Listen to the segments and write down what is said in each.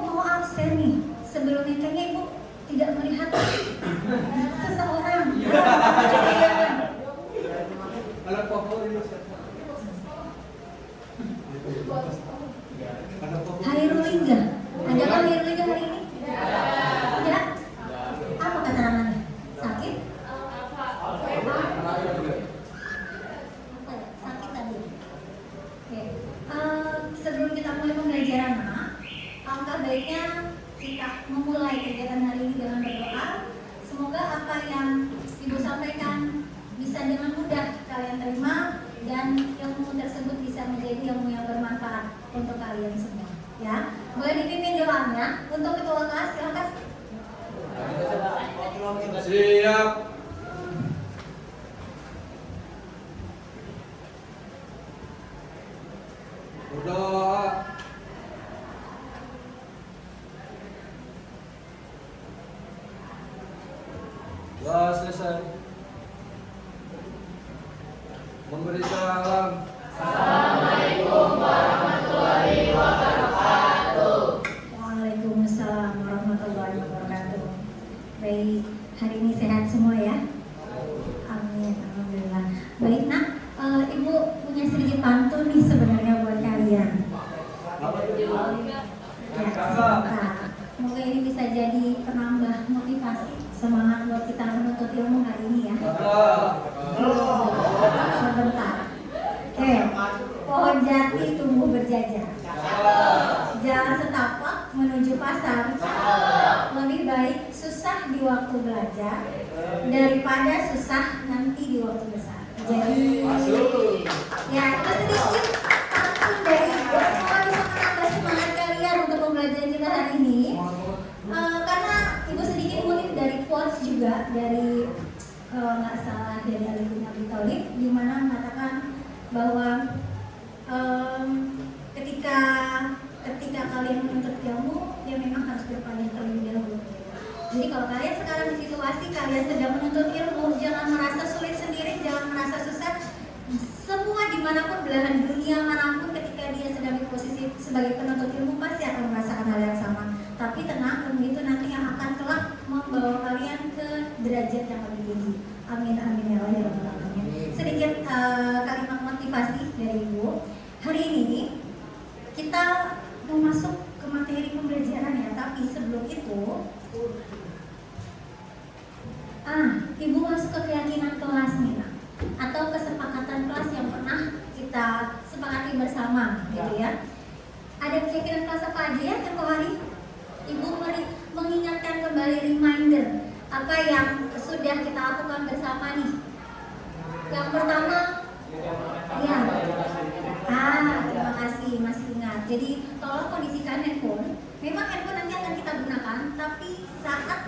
mau absen nih, sebelumnya kayaknya Ibu tidak melihat seseorang. Kalau favorit Hairul Lingga, adakah Hairul Lingga hari ini? Tidak. Apa keterangannya? Sakit? Sakit tadi. Oke. Sebelum kita mulai pembelajaran, alangkah baiknya kita memulai kegiatan hari ini dengan berdoa. Semoga apa yang Ibu sampaikan bisa dengan mudah kalian terima dan ilmu tersebut bisa menjadi ilmu yang bermanfaat untuk kalian semua. Ya, boleh dipimpin doanya untuk ketua kelas, silakan. Siap. Berdoa. Doa selesai. Memberi salam. Assalamualaikum warahmatullahi wabarakatuh. Waalaikumsalam warahmatullahi wabarakatuh. Baik, hari ini sehat semua ya? Amin, alhamdulillah. Baik nak, Ibu punya sedikit pantun nih sebenarnya buat kalian. Ya, sebentar. Semoga ini bisa jadi penambah motivasi, semangat buat kita menuntut ilmu hari ini ya. Sebentar. Oke, pohon jati tumbuh berjajar. Jalan setapak menuju pasar. Lebih baik susah di waktu belajar daripada susah nanti di waktu besar. Jadi, ya itu sedikit pantun dari Ibu. Semoga bisa menambah semangat kalian untuk pembelajaran kita hari ini. Karena Ibu sedikit ngutip dari quotes juga dari nggak salah dari Ali bin Abi Thalib, di mana mengatakan bahwa ketika kalian menuntut ilmu, ya memang harus berpandang terlebih dahulu. Jadi kalau kalian sekarang di situasi kalian sedang menuntut ilmu, jangan merasa sulit sendiri, jangan merasa susah. Semua dimanapun belahan dunia manapun, ketika dia sedang di posisi sebagai penuntut ilmu pasti akan merasakan hal yang sama. Tapi tenang, ilmu itu nanti yang akan kelak membawa kalian ke derajat yang lebih tinggi. Amin amin ya Allah ya Rabbal alamin. Sedikit kalimat motivasi dari Ibu. Hari ini kita mau masuk ke materi pembelajaran ya, tapi sebelum itu Ibu masuk ke keyakinan kelas nih nak, atau kesepakatan kelas yang pernah kita sepakati bersama gitu ya. Ada keyakinan kelas apa aja ya tempoh hari? Ibu mengingatkan kembali, reminder apa yang sudah kita lakukan bersama nih. Yang pertama, ya, terima kasih masih ingat. Jadi tolong kondisikan handphone. Memang handphone nanti akan kita gunakan, tapi saat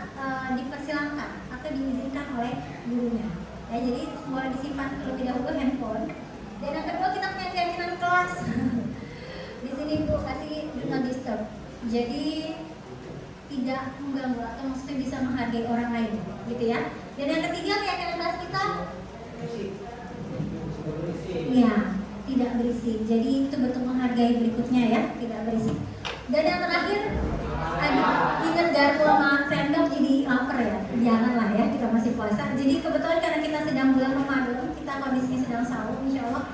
dipersilahkan atau diizinkan oleh gurunya. Ya, jadi boleh disimpan terlebih dahulu handphone. Dan yang kedua, kita punya keyakinan kelas. Di sini Bu kasih do not disturb. Jadi tidak mengganggu atau maksudnya bisa menghargai orang lain, gitu ya. Dan yang ketiga, keyakinan kelas kita, ya, tidak berisik. Jadi itu bentuk menghargai berikutnya ya, tidak berisik. Dan yang terakhir, ingat garpu sama sendok jadi lapar ya. Janganlah ya, kita masih puasa. Jadi kebetulan karena kita sedang bulan Ramadan, kita kondisinya sedang sahur, insya Allah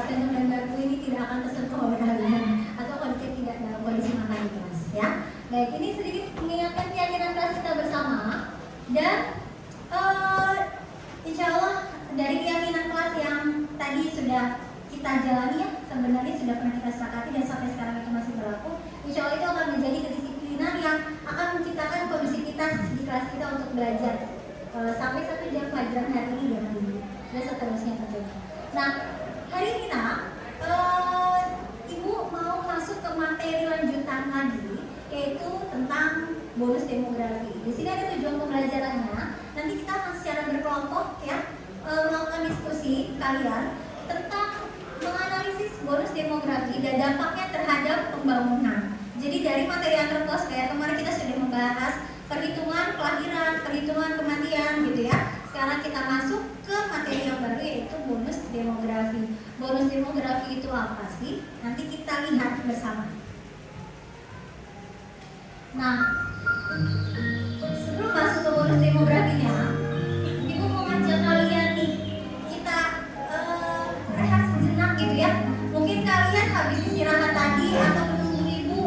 sendok dan garpu ini tidak akan tersentuh oleh kalian atau kondisi tidak dalam kondisi makan di kelas ya. Baik, ini sedikit mengingatkan keyakinan kelas kita bersama. Dan insya Allah dari keyakinan kelas yang tadi sudah kita jalani ya, sebenarnya sudah pernah kita sepakati dan sampai sekarang itu masih berlaku. Insya Allah itu akan menjadi kedisiplinan yang akan menciptakan kondisivitas di kelas kita untuk belajar sampai 1 jam pelajaran hari ini dengan dulu dan seterusnya tentunya. Nah, hari ini Ibu mau masuk ke materi lanjutan lagi, yaitu tentang bonus demografi. Di sini ada tujuan pembelajarannya. Nanti kita akan secara berkelompok ya melakukan diskusi kalian tentang menganalisis bonus demografi dan dampaknya terhadap pembangunan. Jadi dari materi antropos kayak kemarin kita sudah membahas perhitungan kelahiran, perhitungan kematian gitu ya. Sekarang kita masuk ke materi yang baru yaitu bonus demografi. Bonus demografi itu apa sih? Nanti kita lihat bersama. Nah, sebelum masuk ke bonus demografinya, Ibu mau ngajak kalian nih, kita rehat sejenak gitu ya. Mungkin kalian habis istirahat tadi atau menunggu Ibu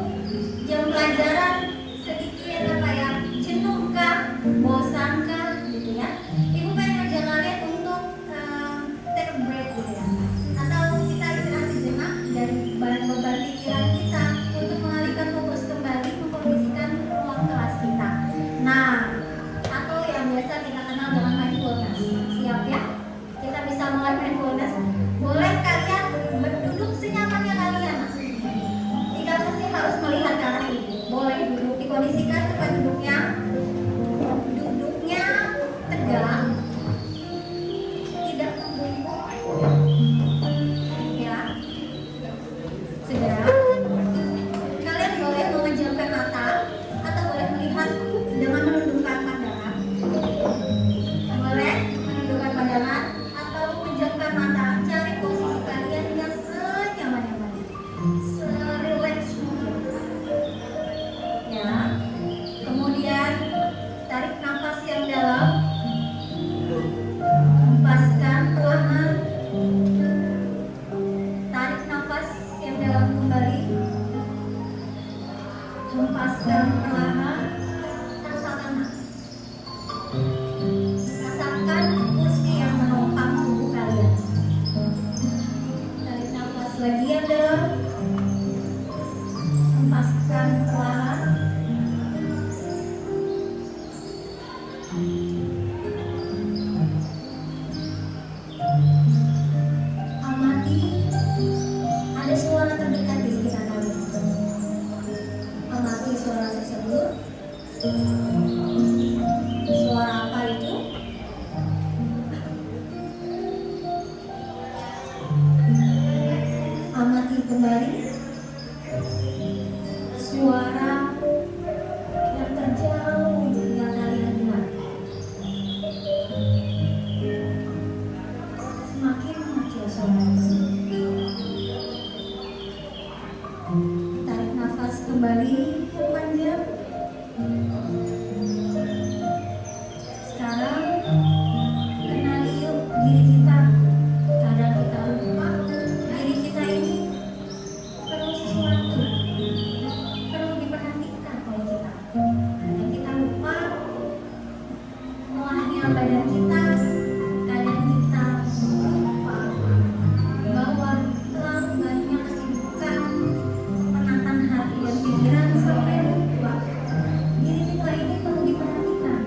jam pelajaran sedikit apa ya, jenuh kah, bosan kah gitu ya. Ibu pengen ngajak kalian untuk take a break gitu ya. Atau kita istirahat sejenak dari beban pikiran kita untuk mengalihkan fokus kembali mengkondisikan ruang kelas kita. Nah, atau yang biasa kita kenal dengan mindfulness. Siap ya? Kita bisa mulai mindfulness. Boleh kalian berduduk senyamannya kalian. Tidak mesti harus melihat ke arah ibu. Boleh duduk, dikondisikan tempat duduknya tegak, tidak membungkuk ya. Segera kalian boleh memejamkan mata atau boleh melihat dengan menundukkan pandangan. Boleh menundukkan pandangan atau memejamkan mata. Cari posisi kalian yang senyaman-nyamannya, serileks mungkin ya. Kemudian tarik nafas yang dalam, hempaskan perlahan. Tarik nafas yang dalam kembali, hempaskan perlahan. Rasakan kursi yang menopang tubuh kalian. Tarik nafas lagi yang dalam, hempaskan perlahan. Amati ada suara terdekat di sekitar kalian. Amati suara tersebut. Suara apa itu? Amati kembali suara yang terjauh yang kalian dengar. Semakin mengecil suara tersebut. Tarik nafas kembali yang panjang. Sekarang kenali yuk diri kita. Kadang kita lupa diri kita ini perlu sesuatu, perlu diperhatikan oleh kita. Kadang kita lupa melahnya badan kita. Kadang kita lupa bahwa terlalu banyak kesibukan menantang hati dan pikiran sampai lupa diri kita ini perlu diperhatikan.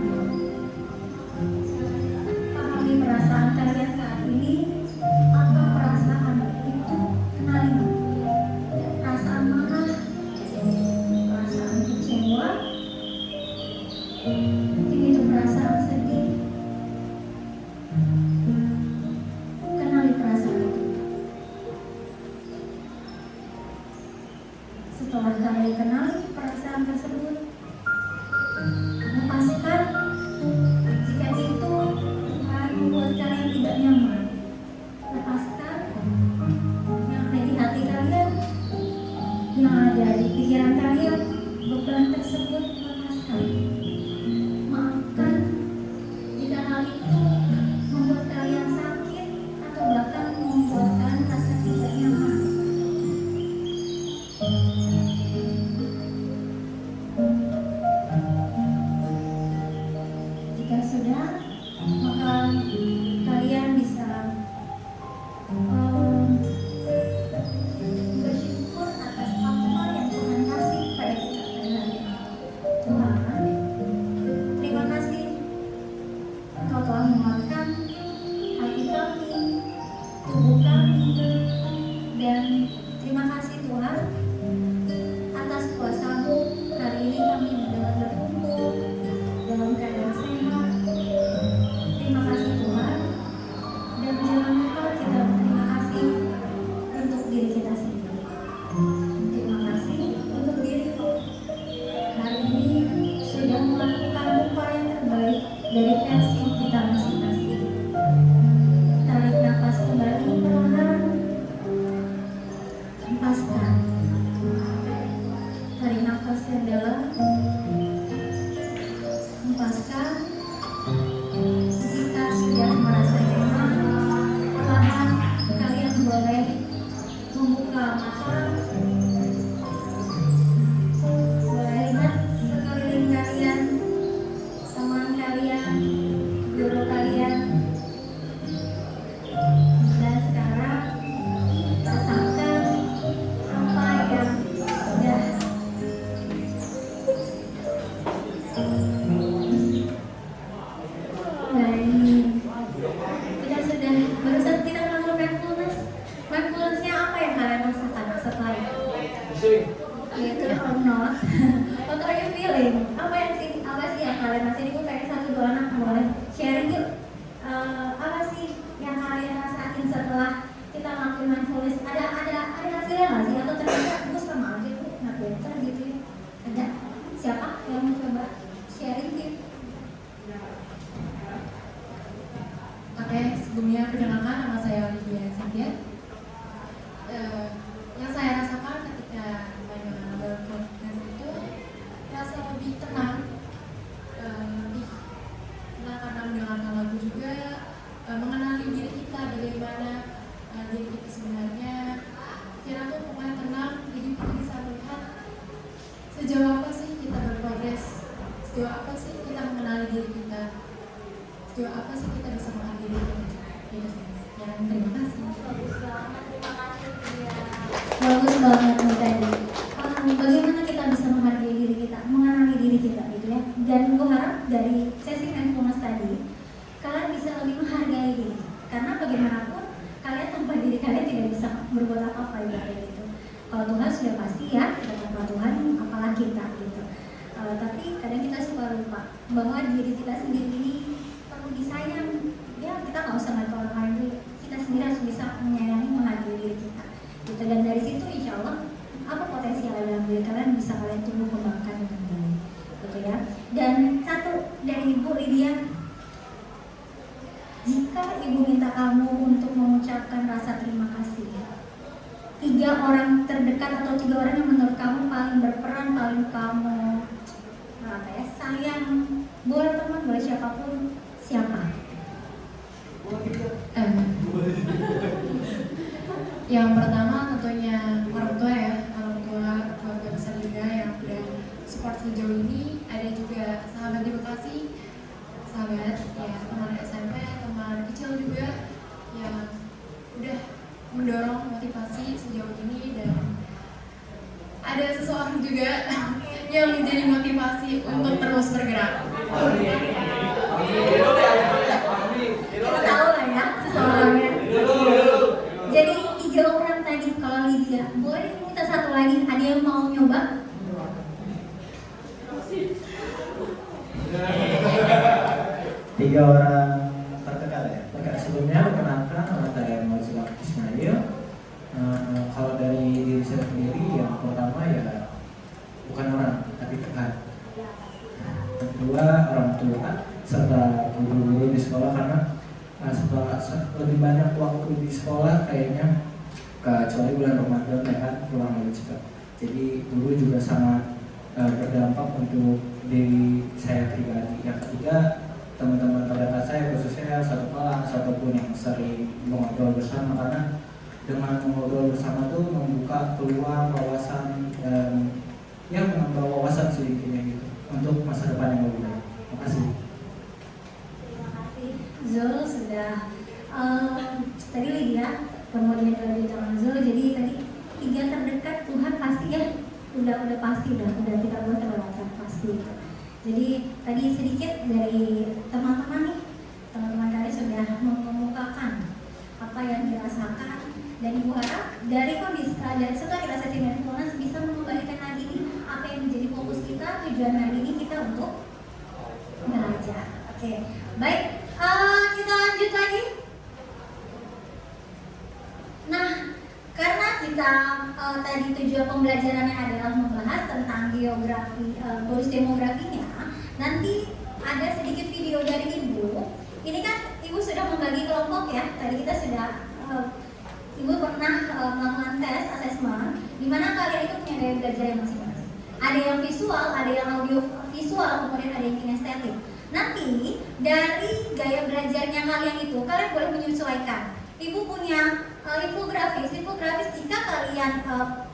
sharing. Apa sih yang kalian rasain? Ibu pengen satu dua anak boleh sharing yuk. Apa sih yang kalian rasain setelah kita ngelakuin mindfulness? Ada hasilnya nggak sih? Atau ternyata ibu sama aja tuh nggak better gitu ya? Ada? Siapa yang mau coba sharing gitu? Oke, sebelumnya perkenalkan nama saya Olivia Cynthia. Yang saya rasakan ketika mendengar podcast itu rasa lebih tenang, lebih tenang karena mendengarkan lagu juga, mengenali diri kita bagaimana diri kita sebenarnya. Kira tuh pokoknya tenang, jadi kita bisa melihat sejauh apa sih kita berprogres, sejauh apa sih kita mengenali diri kita, sejauh apa sih kita bisa menghargai diri kita. Gitu sih. Ya, terima kasih. Bagus banget, terima kasih dia. Bagus banget nih tadi. Bagaimana kita bisa menghargai diri kita, mengenali diri kita gitu ya. Dan gue harap dari sesi mindfulness tadi kalian bisa lebih menghargai diri. Karena bagaimanapun kalian tanpa diri kalian tidak bisa berbuat apa-apa gitu. Kalau Tuhan sudah pasti ya, kita tanpa Tuhan apalah kita gitu. Tapi kadang kita suka lupa bahwa diri kita sendiri ini perlu disayang. Ya kita nggak usah ngeliat orang lain dulu, kita sendiri harus bisa menyayangi, menghargai diri kita gitu. Dan dari situ insya Allah apa potensi yang ada dalam diri kalian bisa kalian tumbuh kembangkan dengan baik gitu ya. Dan satu dari Ibu Lydia, jika Ibu minta kamu untuk mengucapkan rasa terima kasih 3 orang terdekat atau 3 orang yang menurut kamu paling berperan, paling kamu sayang, boleh teman, boleh siapapun, siapa? Yang pertama tentunya orang tua ya, orang tua keluarga besar juga yang udah support sejauh ini. Ada juga sahabat di Bekasi, sahabat ya, teman SMP, teman kecil juga yang udah mendorong motivasi sejauh ini. Dan ada seseorang juga yang menjadi motivasi untuk terus bergerak. Kita tahu lah ya seseorangnya. Jadi 3 orang tadi, kalau Lydia boleh minta satu lagi, ada yang mau nyoba? Tiga orang terdekat ya. Terdekat sebelumnya perkenalkan nama saya Mozilla Ismail. Kalau dari diri saya sendiri, yang pertama ya bukan orang tapi Tuhan. Yang kedua orang tua serta guru-guru di sekolah, karena setelah lebih banyak waktu di sekolah kayaknya, kecuali bulan Ramadan ya kan pulang lebih cepat. Jadi guru juga sangat berdampak untuk diri saya pribadi. Yang ketiga teman-teman terdekat saya, khususnya satu kelas ataupun yang sering mengobrol bersama, karena dengan mengobrol bersama tuh membuka peluang wawasan dan ya menambah wawasan sedikitnya gitu untuk masa depan yang lebih baik. Terima kasih. Terima kasih Zul sudah tadi Lydia, kemudian dari zaman Zul. Jadi tadi 3 terdekat Tuhan pasti ya, udah pasti udah tidak boleh terlewatkan pasti. Jadi tadi sedikit dari teman-teman nih, teman-teman kalian sudah mengemukakan apa yang dirasakan, dan Ibu harap dari kondisi dan setelah kita sesi mindfulness bisa mengembalikan lagi nih apa yang menjadi fokus kita, tujuan hari ini kita untuk belajar. Oke, baik, kita lanjut lagi. Nah, karena kita tadi tujuan pembelajarannya adalah membahas tentang geografi, bonus demografinya, nanti ada sedikit video dari Ibu. Ini kan Ibu sudah membagi kelompok ya. Tadi kita sudah Ibu pernah melakukan tes assessment di mana kalian itu punya gaya belajar yang masing-masing. Ada yang visual, ada yang audio visual, kemudian ada yang kinestetik. Nanti dari gaya belajarnya kalian itu kalian boleh menyesuaikan. Ibu punya infografis jika kalian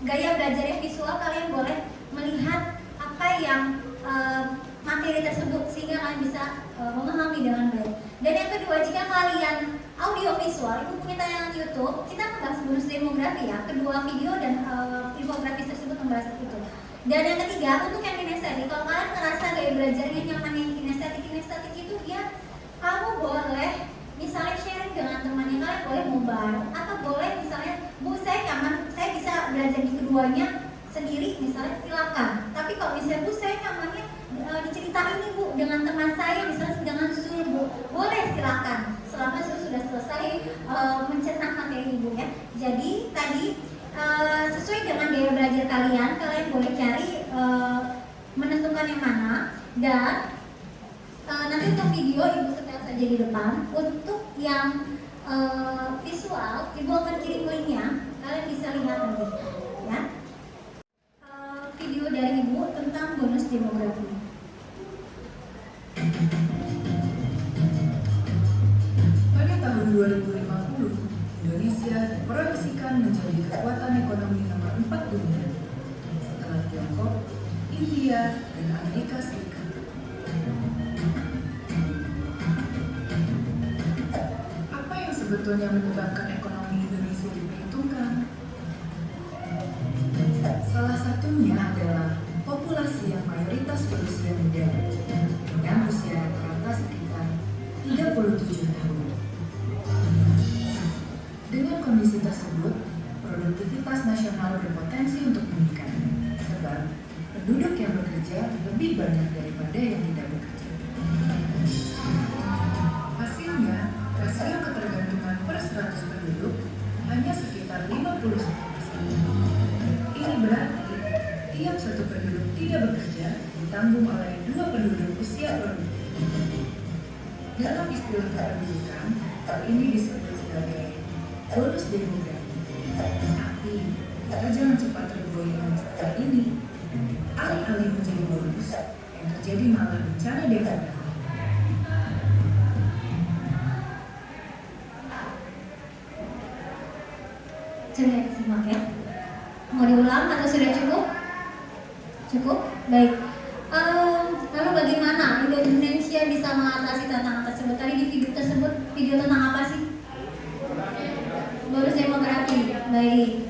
gaya belajarnya visual, kalian boleh melihat apa yang materi tersebut sehingga kalian bisa memahami dengan baik. Dan yang kedua, jika kalian audio visual, Ibu punya tayangan YouTube, kita membahas bonus demografi ya, kedua video dan infografis tersebut membahas itu. Dan yang ketiga, untuk yang kinestetik, kalau kalian ngerasa gaya belajarnya nyaman yang kinestetik itu dia, kamu boleh misalnya sharing dengan temannya, kalian boleh ngobrol, atau boleh misalnya, Bu saya nyaman, saya bisa belajar di keduanya sendiri misalnya, silakan. Tapi kalau misalnya Bu saya nyamannya kita ini Bu dengan teman saya misalnya dengan Zul Bu, boleh silakan selama Zul sudah selesai mencetak materi Bu ya. Jadi tadi sesuai dengan gaya belajar kalian boleh cari menentukan yang mana, dan nanti untuk video Ibu setel saja di depan. Untuk yang visual Ibu akan kirim linknya, kalian bisa lihat nanti ya. Video dari Ibu tentang bonus demografi. Pada tahun 2050, Indonesia diproyeksikan menjadi kekuatan ekonomi nomor 4 dunia setelah Tiongkok, India, dan Amerika Serikat. Apa yang sebetulnya menyebabkan ekonomi Indonesia diperhitungkan? Salah satunya adalah populasi yang mayoritas berusia muda, dengan usia rata sekitar 37 tahun. Dengan kondisi tersebut, produktivitas nasional berpotensi untuk meningkat, sebab penduduk yang bekerja lebih banyak daripada yang tidak bekerja. Hasilnya, rasio ketergantungan per 100 penduduk hanya sekitar 51%. Ini berarti tiap satu penduduk tidak bekerja ditanggung oleh 2 penduduk usia produktif. Dalam istilah kependudukan, hal ini disebut sebagai bonus demografi. Tapi kita jangan cepat tergoyang setelah ini. Alih-alih menjadi bonus, yang terjadi malah bencana demografi. Coba disimak ya. Mau diulang atau sudah cukup? Cukup? Baik. Lalu bagaimana Indonesia bisa mengatasi tantangan tersebut? Tadi di video tersebut, video tentang apa sih? Bonus demografi. Baik.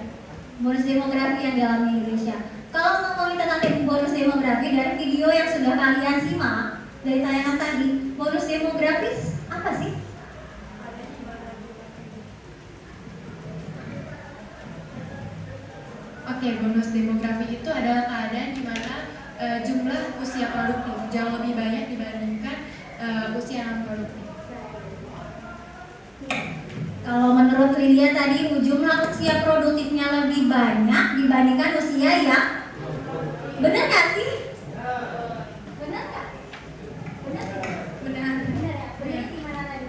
Bonus demografi yang dialami Indonesia. Kalau ngomongin tentang bonus demografi dari video yang sudah kalian simak dari tayangan tadi, bonus demografis apa sih? Oke, bonus demografi itu adalah keadaan di mana jumlah usia produktif jauh lebih banyak dibandingkan usia non produktif. Kalau menurut Lydia tadi jumlah usia produktifnya lebih banyak dibandingkan usia yang benar nggak sih? Benar nggak? Benar sih? Benar. Benar ya? Benar gimana tadi?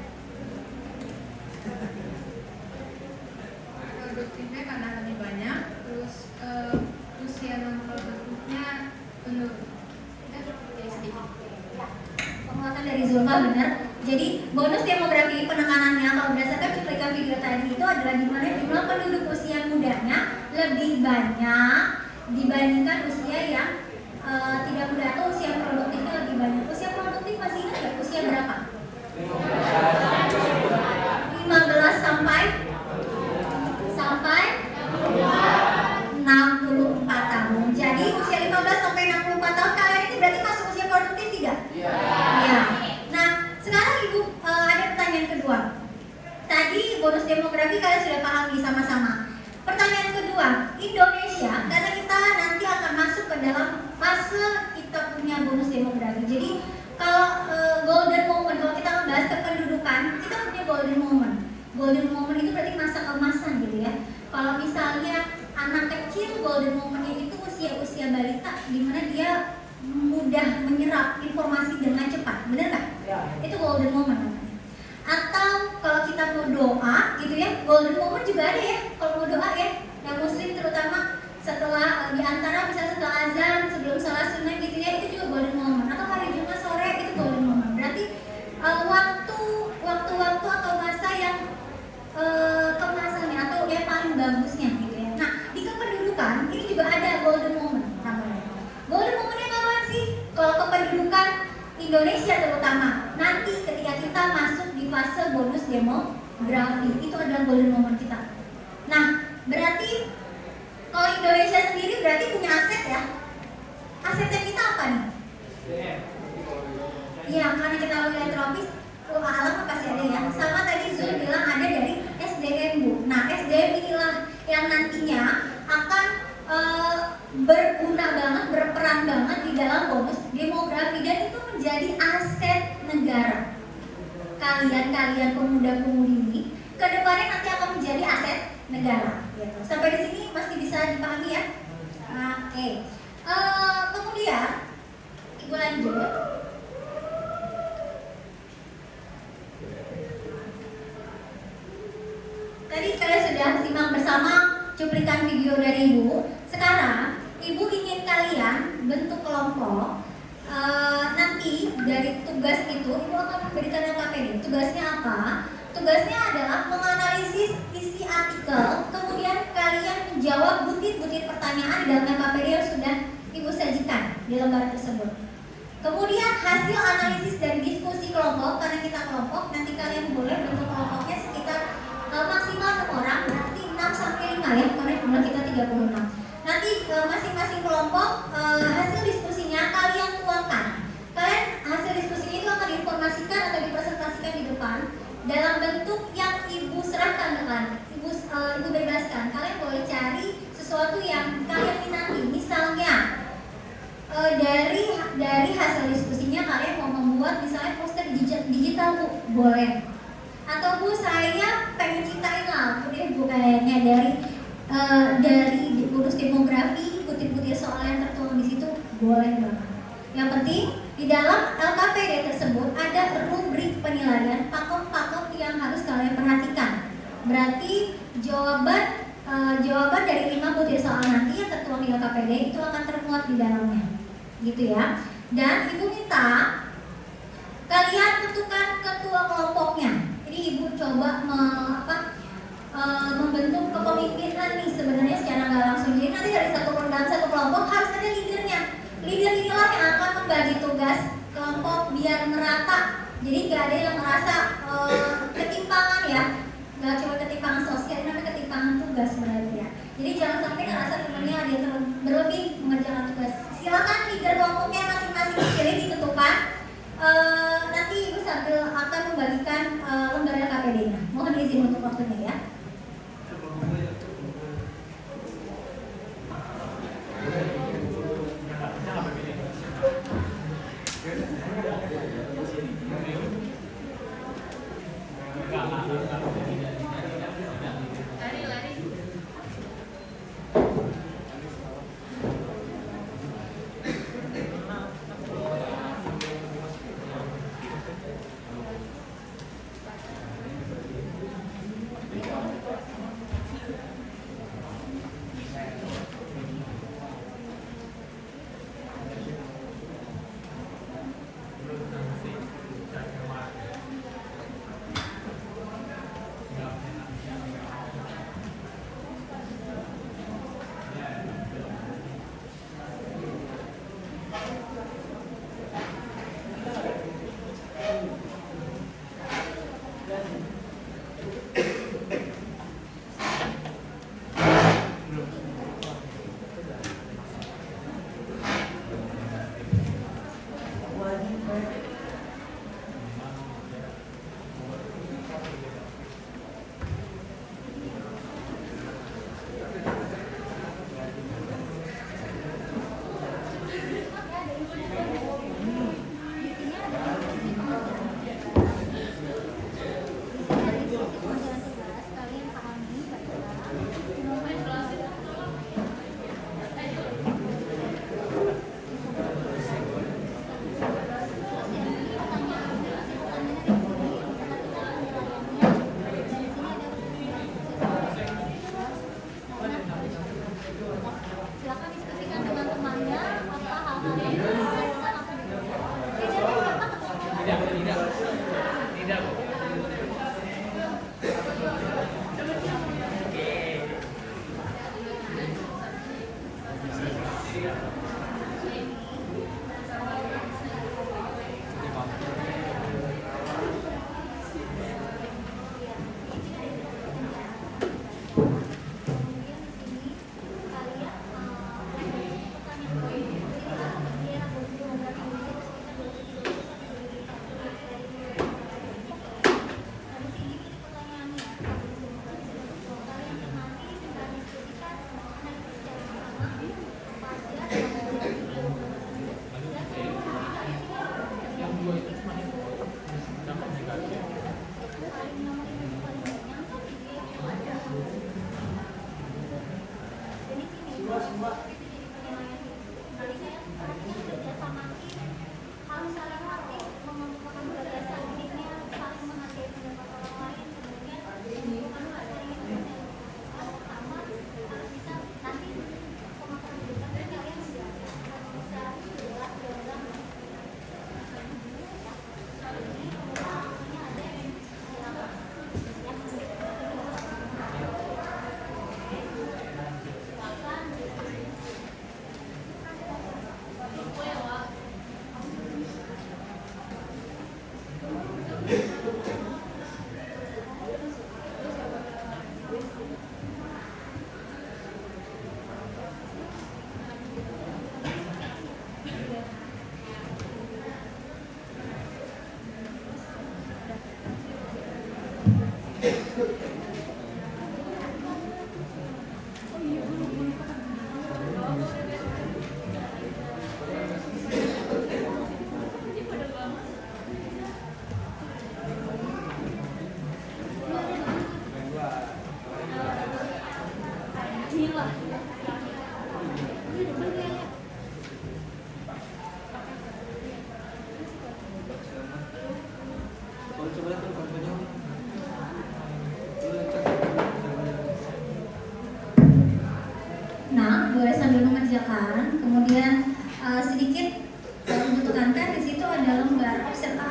Produktifnya karena lebih banyak, terus usia non produktifnya menurun. Penguatan dari Zulfa benar. Jadi bonus demografi penekanannya kalau berdasarkan cuplikan video tadi itu adalah di mana jumlah penduduk usia mudanya lebih banyak dibandingkan usia yang tidak muda atau usia produktifnya lebih banyak. Usia produktif masih ingat ya? Usia berapa? 15 sampai 64 tahun. Jadi usia 15 sampai 64 tahun kalian ini berarti masuk usia produktif tidak? Iya. Nah, sekarang Ibu ada pertanyaan kedua. Tadi bonus demografi kalian sudah pahami sama-sama. Pertanyaan kedua, Indonesia, karena kita nanti akan masuk ke dalam fase kita punya bonus demografi. Jadi kalau golden moment, kalau kita membahas kependudukan, kita punya golden moment. Golden moment itu berarti masa keemasan gitu ya. Kalau misalnya anak kecil, golden momentnya itu usia-usia balita, di mana dia mudah menyerap informasi dengan cepat, benar nggak? Ya. Itu golden moment namanya. Atau kalau kita mau doa gitu ya, golden moment juga ada ya. Kalau mau doa ya, yang muslim terutama setelah di antara misalnya setelah azan, sebelum salat sunnah gitu ya, itu juga golden moment. Atau hari Jumat sore itu golden moment. Berarti waktu-waktu atau masa yang kemasannya atau yang paling bagusnya gitu ya. Nah, di kependudukan ini juga ada golden moment namanya. Golden momentnya kapan sih? Kalau kependudukan Indonesia terutama, nanti ketika kita masuk di fase bonus demografi, itu adalah golden moment kita. Nah, berarti kalau Indonesia sendiri berarti punya aset ya. Asetnya kita apa nih? Iya, karena kita filantropis, alam pasti ada ya. Sama tadi Zul bilang ada dari SDM Bu. Nah, SDM inilah yang nantinya akan berguna banget, berperan banget di dalam bonus demografi. dan itu menjadi aset negara. Kalian pemuda-pemudi ini kedepannya nanti akan menjadi aset negara. Gitu. Sampai di sini masih bisa dipahami ya? Oke. Kemudian Ibu lanjut. Tadi kalian sudah simak bersama cuplikan video dari Ibu. Sekarang Ibu ingin kalian bentuk kelompok. Nanti dari tugas itu Ibu akan memberikan LKPD. Tugasnya apa? Tugasnya adalah menganalisis isi artikel, kemudian kalian menjawab butir-butir pertanyaan di dalam LKPD yang sudah Ibu sajikan di lembar tersebut. Kemudian hasil analisis dari diskusi kelompok, karena kita kelompok, nanti kalian boleh bentuk kelompoknya sekitar maksimal 6 orang, berarti 6 sampai 5 ya, karena jumlah kita 36. Nanti masing-masing kelompok hasil diskusinya kalian tuangkan. Kalian hasil diskusinya itu akan diinformasikan atau dipresentasikan di depan dalam bentuk yang Ibu serahkan dengan Ibu bebaskan. Kalian boleh cari sesuatu yang kalian minati. Misalnya dari hasil diskusinya kalian mau membuat misalnya poster digital Bu, boleh. Atau Bu, saya pengen ciptain lagu deh Bu, kayaknya dari bonus demografi, butir-butir soal yang tertuang di situ, boleh banget. Yang penting di dalam LKPD tersebut ada rubrik penilaian pakem-pakem yang harus kalian perhatikan. Berarti jawaban dari 5 butir soal nanti yang tertuang di LKPD itu akan termuat di dalamnya, gitu ya. Dan Ibu minta kalian tentukan ketua kelompoknya. Jadi Ibu coba membentuk kepemimpinan nih sebenarnya secara nggak langsung. Jadi nanti dari satu kelompok harus ada leadernya. Leader inilah yang akan membagi tugas kelompok biar merata. Jadi nggak ada yang merasa ketimpangan ya. Nggak cuma ketimpangan sosial, ini namanya ketimpangan tugas berarti ya. Jadi jangan sampai ngerasa temannya ada yang berlebih mengerjakan tugas. Silakan leader kelompoknya masing-masing dipilih, ditentukan. Nanti Ibu sambil akan membagikan lembar LKPD-nya. Mohon izin untuk waktunya ya.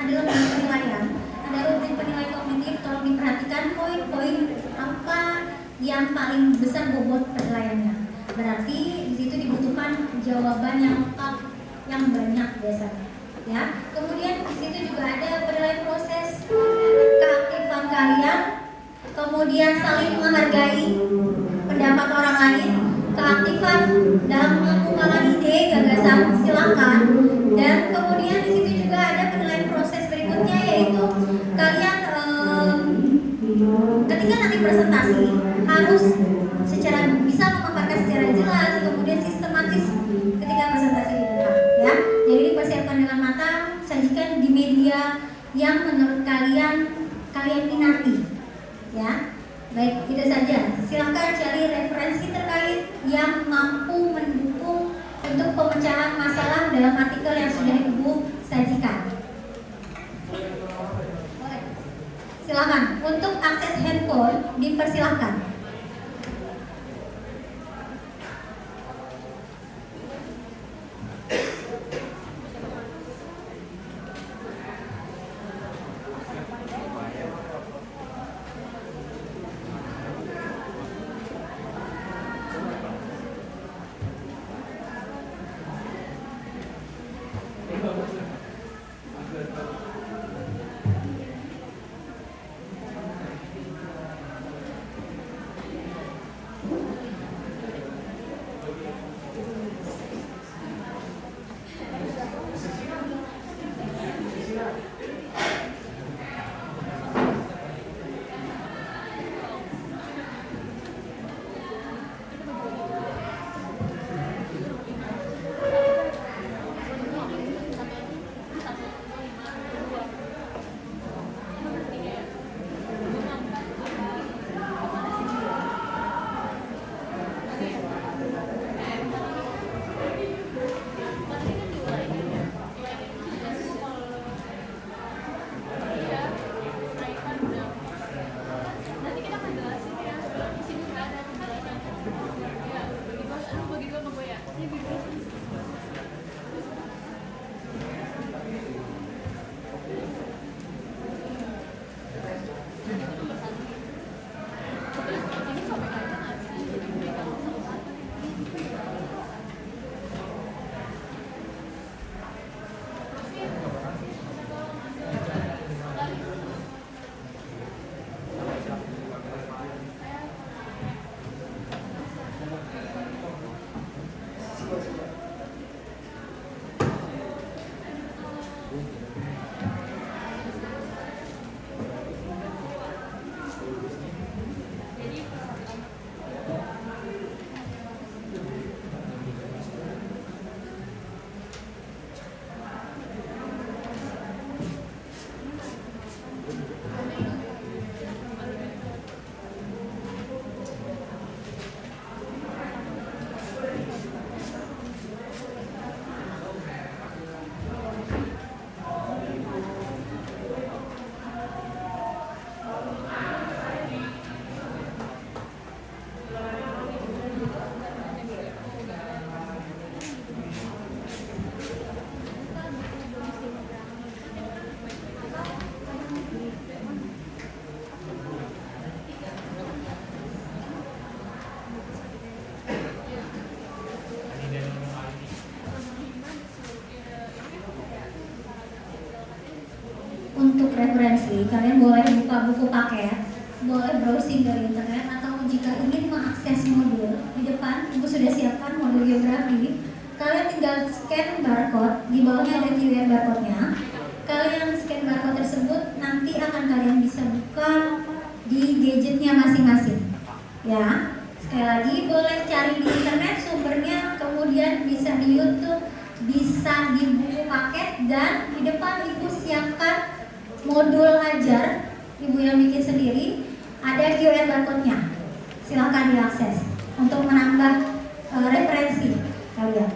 ada lembaga penilaian, ada rubrik penilaian kognitif. Tolong diperhatikan poin-poin apa yang paling besar bobot penilaiannya. Berarti di situ dibutuhkan jawaban yang lengkap, yang banyak biasanya. Ya. Kemudian di situ juga ada penilaian proses keaktifan kalian, kemudian saling menghargai pendapat orang lain, keaktifan dalam mengumpulkan ide, gagasan, silakan. Dan kemudian di situ juga ada penilaian proses berikutnya, yaitu kalian ketika nanti presentasi harus bisa memaparkan secara jelas, kemudian sistematis ketika presentasi dibuka. Ya, jadi dipersiapkan dengan matang, sajikan di media yang menurut kalian minati. Ya. Baik, itu saja. Silakan cari referensi terkait yang mampu mendukung untuk pemecahan masalah dalam artikel yang sudah Ibu sajikan. Silakan. Untuk akses handphone dipersilakan. Untuk referensi, kalian boleh buka buku paket, boleh browsing dari internet, atau jika ingin mengakses modul, di depan Ibu sudah siapkan modul geografi. Kalian tinggal scan barcode, di bawahnya ada QR barcode-nya. Kalian scan barcode tersebut, nanti akan kalian bisa buka di gadgetnya masing-masing. Ya, sekali lagi boleh cari di internet sumbernya, kemudian bisa di YouTube, bisa di buku paket, dan di depan Ibu siapkan modul ajar Ibu yang bikin sendiri, ada QR barcode-nya. Silahkan diakses untuk menambah referensi kalian.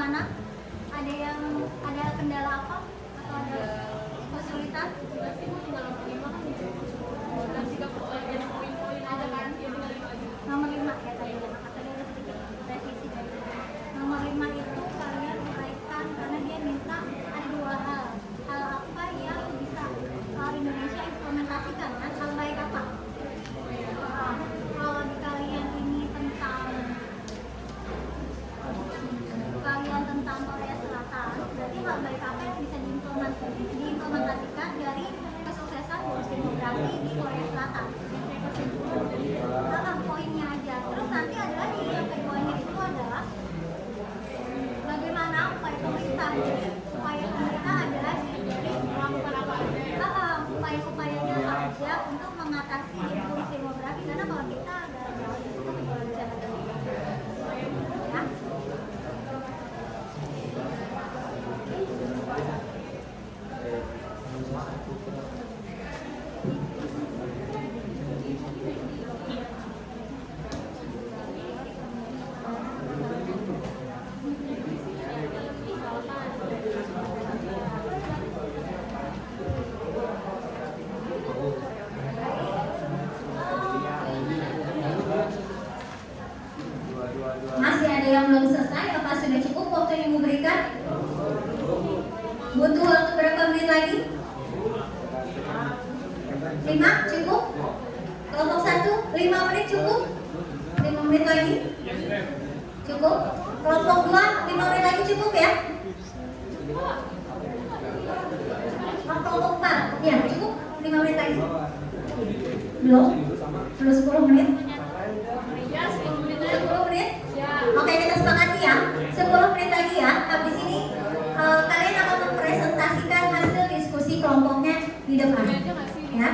Bagaimana? Ada kendala apa? Atau ada kesulitan? Nomor 5 ya tadi ya, katanya ada sedikit revisi tadi. Nomor 5 itu kalian uraikan karena dia minta ada 2 hal. Hal apa yang bisa Indonesia implementasikan kan? Hal baik apa? Kalau di kalian ini tentang Korea Selatan, berarti hal baik apa yang bisa diimplementasikan dari kesuksesan bonus demografi di Korea Selatan? Poinnya aja. Terus nanti ada lagi yang keduanya itu adalah bagaimana upaya pemerintah. Jadi upaya pemerintah adalah dari melakukan apa aja. Upaya-upayanya apa aja untuk mengatasi bonus demografi, karena kalau kita agak jauh itu kan tidak bisa ya. Masih ada yang belum selesai? Apa sudah cukup waktu yang diberikan? Butuh waktu berapa menit lagi? 5 cukup? Kelompok 1 5 menit cukup? 5 menit lagi? Cukup? Kelompok 2 5 menit lagi cukup ya? Kelompok 4 ya cukup? 5 menit lagi? Belum? Belum 10 menit? 10 menit? Oke, kita sepakati ya. 10 menit lagi ya. Habis ini kalian akan mempresentasikan hasil diskusi kelompoknya di depan. Ya.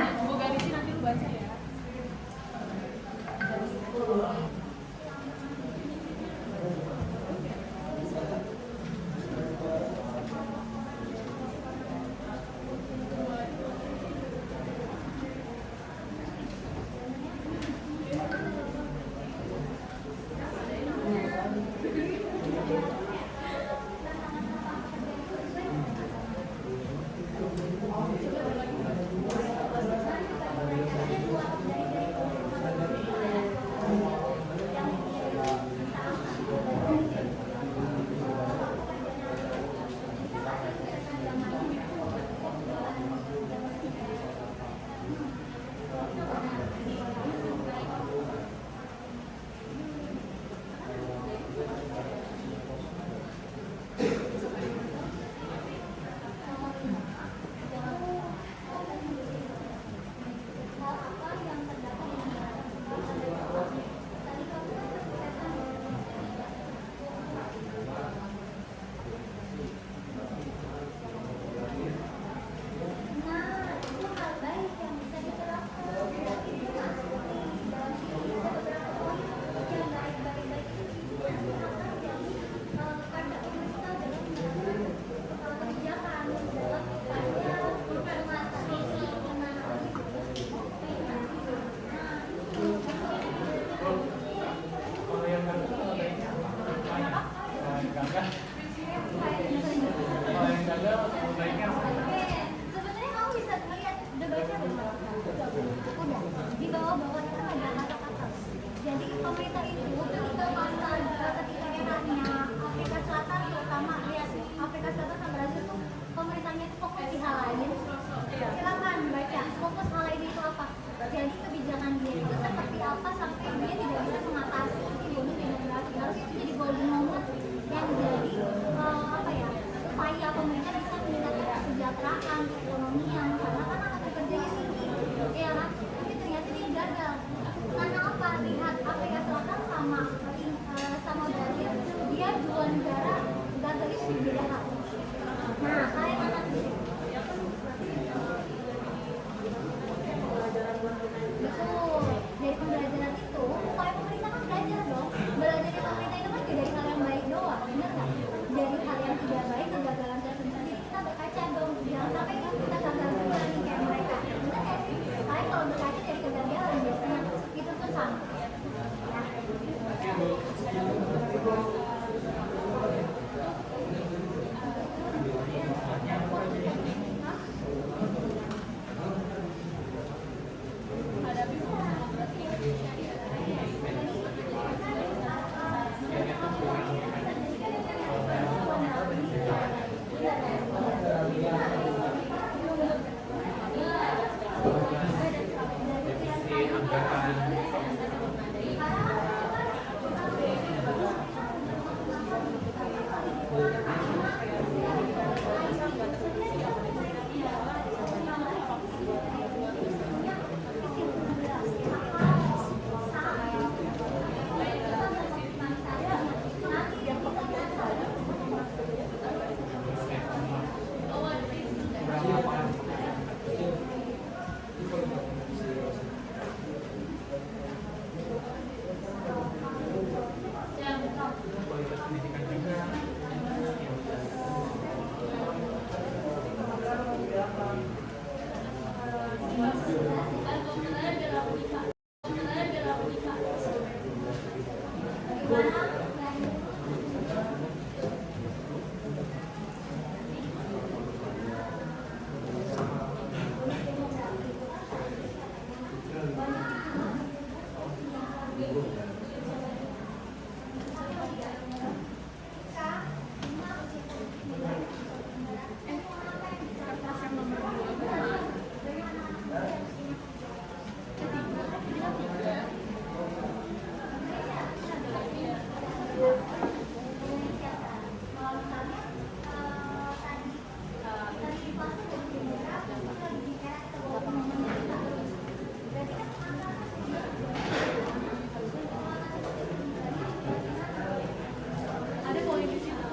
Ada poin di situ.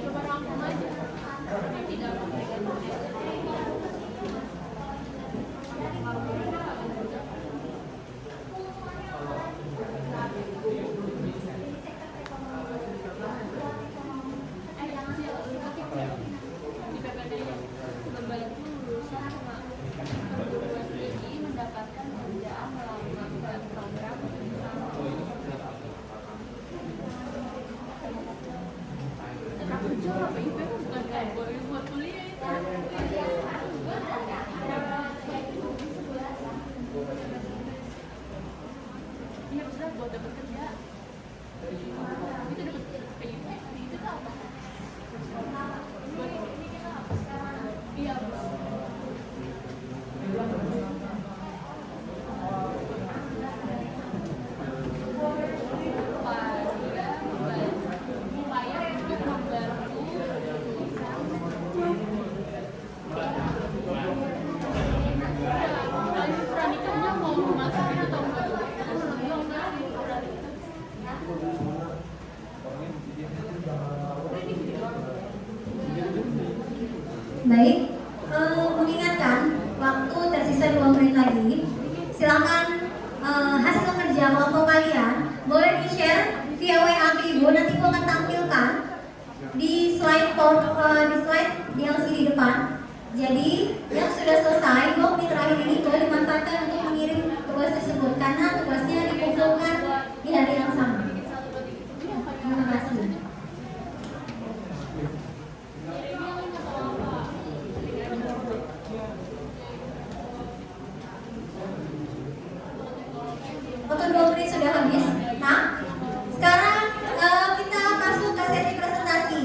Coba rangkum aja. Tidak di PPD membantu lulusan perguruan tinggi mendapatkan kerjaan melalui program kerja apa itu bukan kategori buat kuliah itu. Iya bisa buat dapat kerja. Itu dapat PIP itu tuh apa? Iya. Upaya untuk membantu pernikahnya mau memakan atau enggak? Baik, mengingatkan waktu tersisa 2 menit lagi. Silakan hasil kerja kelompok kalian boleh di-share via WA ke Ibu. Nanti Ibu akan tampilkan di slide di LCD depan. Jadi yang sudah selesai 2 menit terakhir ini boleh dimanfaatkan untuk mengirim tugas tersebut karena tugasnya dikumpulkan di hari yang sama. Terima kasih. Waktu 2 menit sudah habis. Nah, sekarang kita masuk ke sesi presentasi,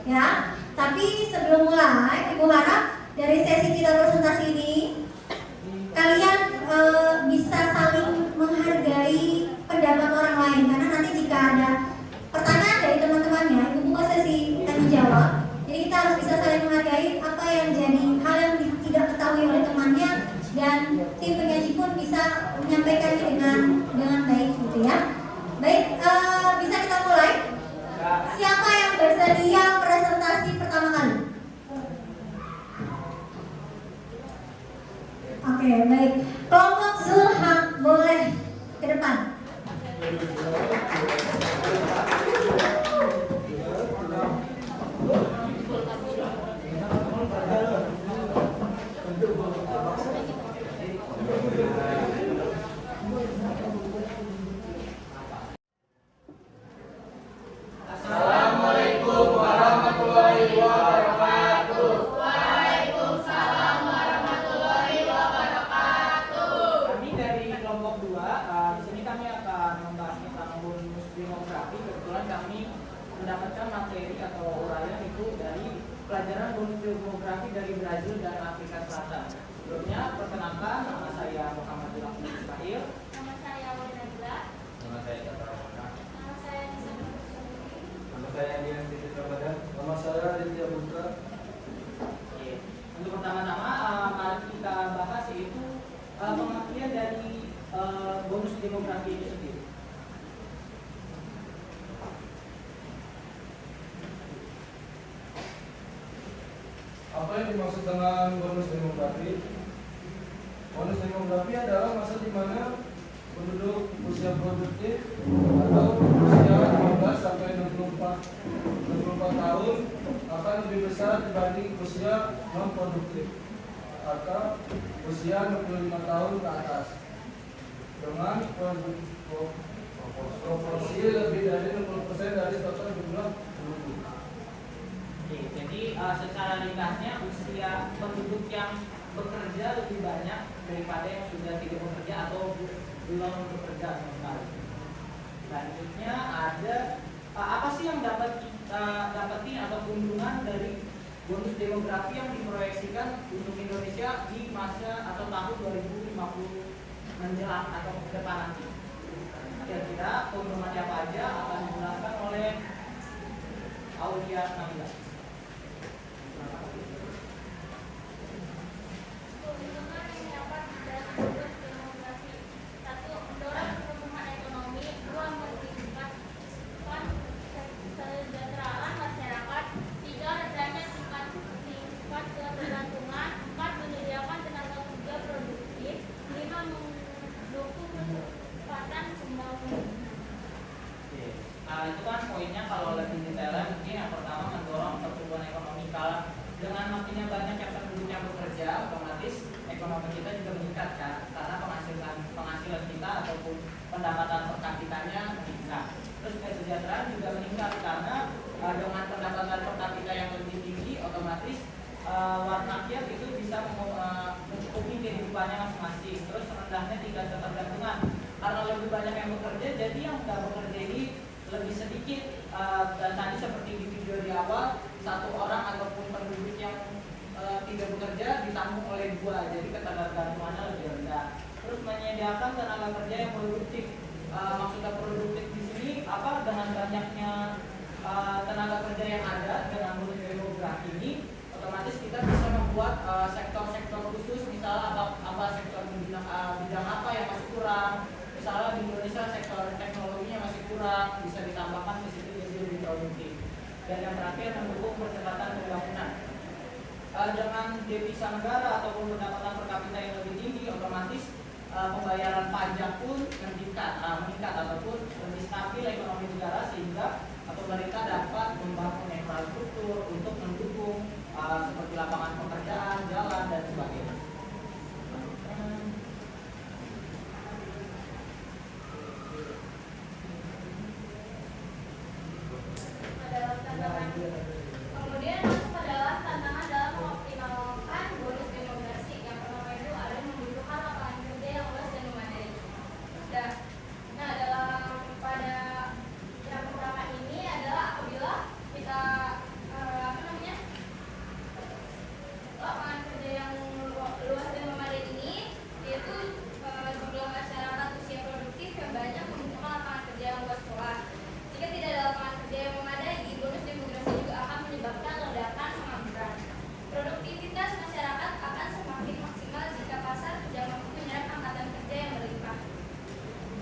ya. Tapi sebelum mulai, Ibu harap dari sesi kita presentasi ini kalian bisa saling menghargai pendapat orang lain karena nanti jika ada pertanyaan dari teman-temannya, Ibu buka sesi tanya jawab. Jadi kita harus bisa saling menghargai apa yang jadi hal yang tidak ketahui oleh temannya dan tim penyaji pun bisa menyampaikannya dengan baik gitu ya. Baik, bisa kita mulai. Siapa yang bersedia presentasi pertama kali? Oke, baik. Kelompok Zulham boleh ke depan. Assalamualaikum warahmatullahi wabarakatuh. Kami dari kelompok 2, di sini kami akan membahas tentang bonus demografi. Kebetulan kami mendapatkan materi atau uraian itu dari pelajaran bonus demografi dari Brazil dan Afrika Selatan. Sebelumnya, perkenalkan, nama saya Muhammad Ismail. Nama saya Wali Nabila. Nama saya Chandra Ramadan. Nama saya Nisa Nurul. Nama saya Dian Titi Ramadan. Nama saya Aditya Putra. Oke. Untuk pertama-tama, mari kita bahas yaitu pengertian dari bonus demografi itu sendiri. Apa yang dimaksud dengan bonus demografi? Bonus demografi adalah masa di mana penduduk usia produktif atau usia 15 sampai 24 tahun akan lebih besar dibanding usia non produktif atau usia 25 tahun ke atas dengan proporsi lebih secara ringkasnya usia penduduk yang bekerja lebih banyak daripada yang sudah tidak bekerja atau belum bekerja sama sekali. Selanjutnya ada apa sih yang dapat kita dapetin atau keuntungan dari bonus demografi yang diproyeksikan untuk Indonesia di masa atau tahun 2050 menjelang atau ke depan nanti. Kira-kira keuntungannya apa aja akan dijelaskan oleh Aulia Nabila. Keuntungan yang dapat dari bonus demografi: 1. Mendorong pertumbuhan ekonomi. 2. Meningkatkan kesejahteraan masyarakat. 3. Rendahnya tingkat ketergantungan. 4. Menyediakan tenaga kerja produktif. 5. Mendukung percepatan pembangunan. Nah itu kan poinnya kalau lebih detailnya mungkin yang pertama mendorong pertumbuhan ekonomi. Kalau dengan makinnya banyak yang penduduk yang bekerja, otomatis ekonomi kita juga meningkat kan, karena penghasilan kita ataupun pendapatan per kapitanya meningkat. Terus kesejahteraan juga meningkat karena dengan pendapatan per kapita yang lebih tinggi, otomatis rakyat itu bisa mencukupi kehidupannya masing-masing. Terus rendahnya tingkat ketergantungan karena lebih banyak yang bekerja, jadi yang tidak bekerja ini lebih sedikit. Dan tadi seperti di video di awal, satu orang ataupun penduduk yang tidak bekerja ditanggung oleh 2, jadi ketergantungannya lebih rendah. Terus menyediakan tenaga kerja yang produktif. Maksudnya produktif di sini apa? Dengan banyaknya tenaga kerja yang ada dengan bonus demografi ini, otomatis kita bisa membuat sektor-sektor khusus, misalnya apa sektor bidang apa yang masih kurang. Misalnya di Indonesia sektor teknologinya masih kurang, bisa ditambahkan di situ jadi lebih produktif. Dan yang terakhir mendukung percepatan pembangunan. Dengan devisa negara ataupun pendapatan per kapita yang lebih tinggi, otomatis pembayaran pajak pun meningkat ataupun lebih stabil ekonomi negara, sehingga pemerintah dapat membangun infrastruktur untuk mendukung seperti lapangan pekerjaan, jalan dan sebagainya. Adalah tantangan. Kemudian masuk adalah tantangan dalam mengoptimalkan bonus demografi. Yang pertama itu ada membutuhkan lapangan kerja yang luas dan memadai. Nah, dalam pada yang pertama ini adalah apabila kita lapangan kerja yang luas dan memadai ini, yaitu jumlah masyarakat usia produktif yang banyak membutuhkan lapangan kerja yang luas pula. Jika tidak ada lapangan kerja yang memadai, bonus demografi juga akan menyebabkan ledakan pengangguran. Produktivitas masyarakat akan semakin maksimal jika pasar kerja mampu menyerap angkatan kerja yang berlimpah.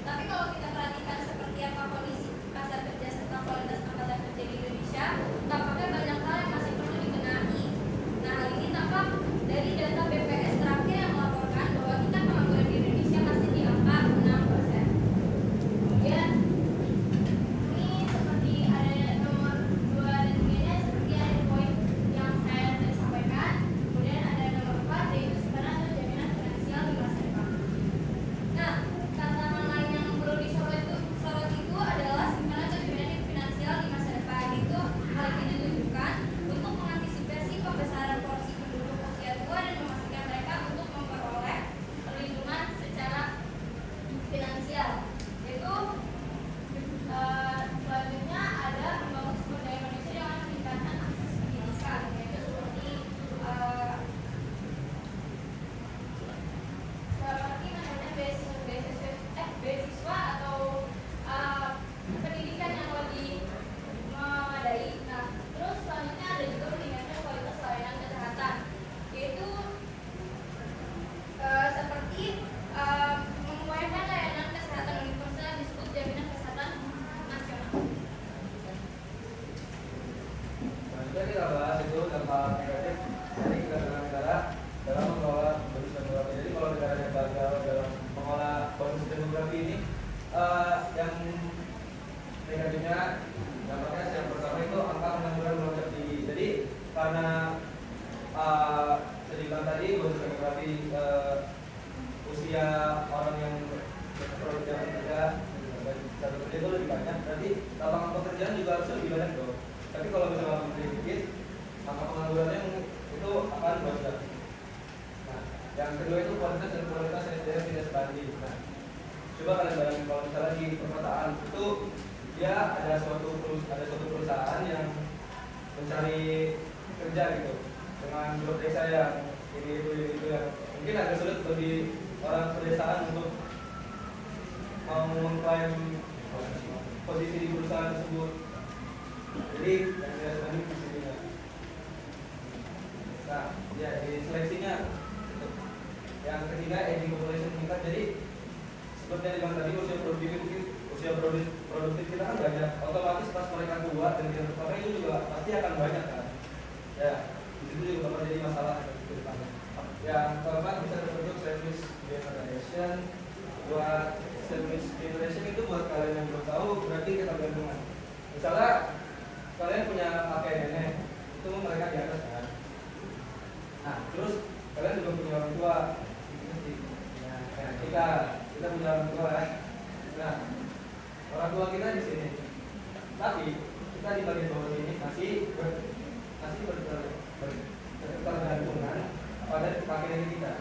Tapi kalau kita perhatikan seperti apa kondisi pasar kerja serta kualitas angkatan kerja di Indonesia, tampaknya banyak hal yang masih perlu dibenahi. Nah, hal ini tampak dari data BPS terakhir yang melaporkan bahwa tingkat pengangguran di Indonesia masih di angka 6%. Kemudian ini seperti ada nomor 2 dan 3-nya seperti ada di poin yang saya tadi sampaikan. Kemudian ada nomor 4, yaitu simpanan atau jaminan finansial di masa depan. Nah, tantangan lain yang perlu disorot itu adalah simpanan atau jaminan finansial di masa depan. Itu hal ini ditujukan untuk mengantisipasi pembesaran porsi penduduk usia tua dan memastikan mereka untuk memperoleh perlindungan secara finansial. Yaitu selanjutnya ada membangun sumber daya manusia dengan meningkatkan akses pendidikan, yaitu seperti beasiswa atau pendidikan yang lebih memadai. Nah, terus selanjutnya ada juga meningkatkan kualitas layanan kesehatan, yaitu seperti memulaikan layanan kesehatan universal yang disebut jaminan kesehatan nasional. Selanjutnya kita bahas itu dampak negatif dari kedatangan negara dalam mengelola bonus demografi. Jadi kalau negaranya gagal dalam mengelola bonus demografi ini, yang negatifnya dampaknya yang pertama itu angka pengangguran melonjak tinggi. Jadi karena saya bilang tadi bonus demografi usia orang yang bekerja satu kerja itu lebih banyak, berarti lapangan pekerjaan juga harus lebih banyak dong. Tapi kalau misalnya lebih sedikit, angka pengangguran penganggurannya itu akan wajar. Nah, yang kedua itu kualitas dan kualitas SDM tidak sebanding. Nah, coba kalian bayangin kalau misalnya di perkotaan itu dia ada suatu perusahaan yang mencari kerja gitu dengan job desa yang ini itu yang mungkin agak sulit bagi orang pedesaan untuk mau mengklaim posisi di perusahaan tersebut. Jadi yang tidak sebanding di sini. Nah, ya di seleksinya yang ketiga aging population meningkat. Jadi seperti yang dibilang tadi, usia produktif kita kan banyak. Otomatis pas mereka tua dan tidak terpakai itu juga pasti akan banyak kan. Ya, di situ juga bakal jadi masalah ke depannya. Yang keempat bisa terbentuk service generation. Buat service generation itu buat kalian yang belum tahu berarti kita gabungan. Misalnya kalian punya kakek nenek, itu mereka di atas kan. Nah, terus kalian juga punya orang tua. Nah, kita punya orang tua ya. Nah, orang tua kita di sini. Tapi kita di bagian bawah ini masih bergantungan pada kakek nenek kita.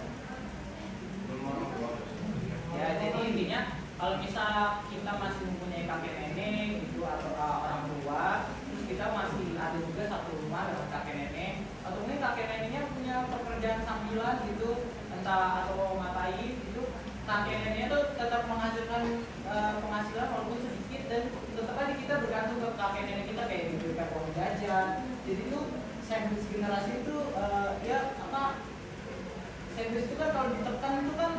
Ya, jadi intinya kalau misal kita masih mempunyai kakek nenek gitu atau orang tua, terus kita masih ada juga satu rumah dengan kakek nenek, atau mungkin kakek neneknya punya pekerjaan sambilan gitu, entah atau ngapain gitu, kakek neneknya itu tetap menghasilkan penghasilan walaupun sedikit, dan tetap aja kita bergantung ke kakek nenek kita kayak diberikan uang jajan. Jadi itu sandwich generasi itu sandwich itu kan kalau ditekan itu kan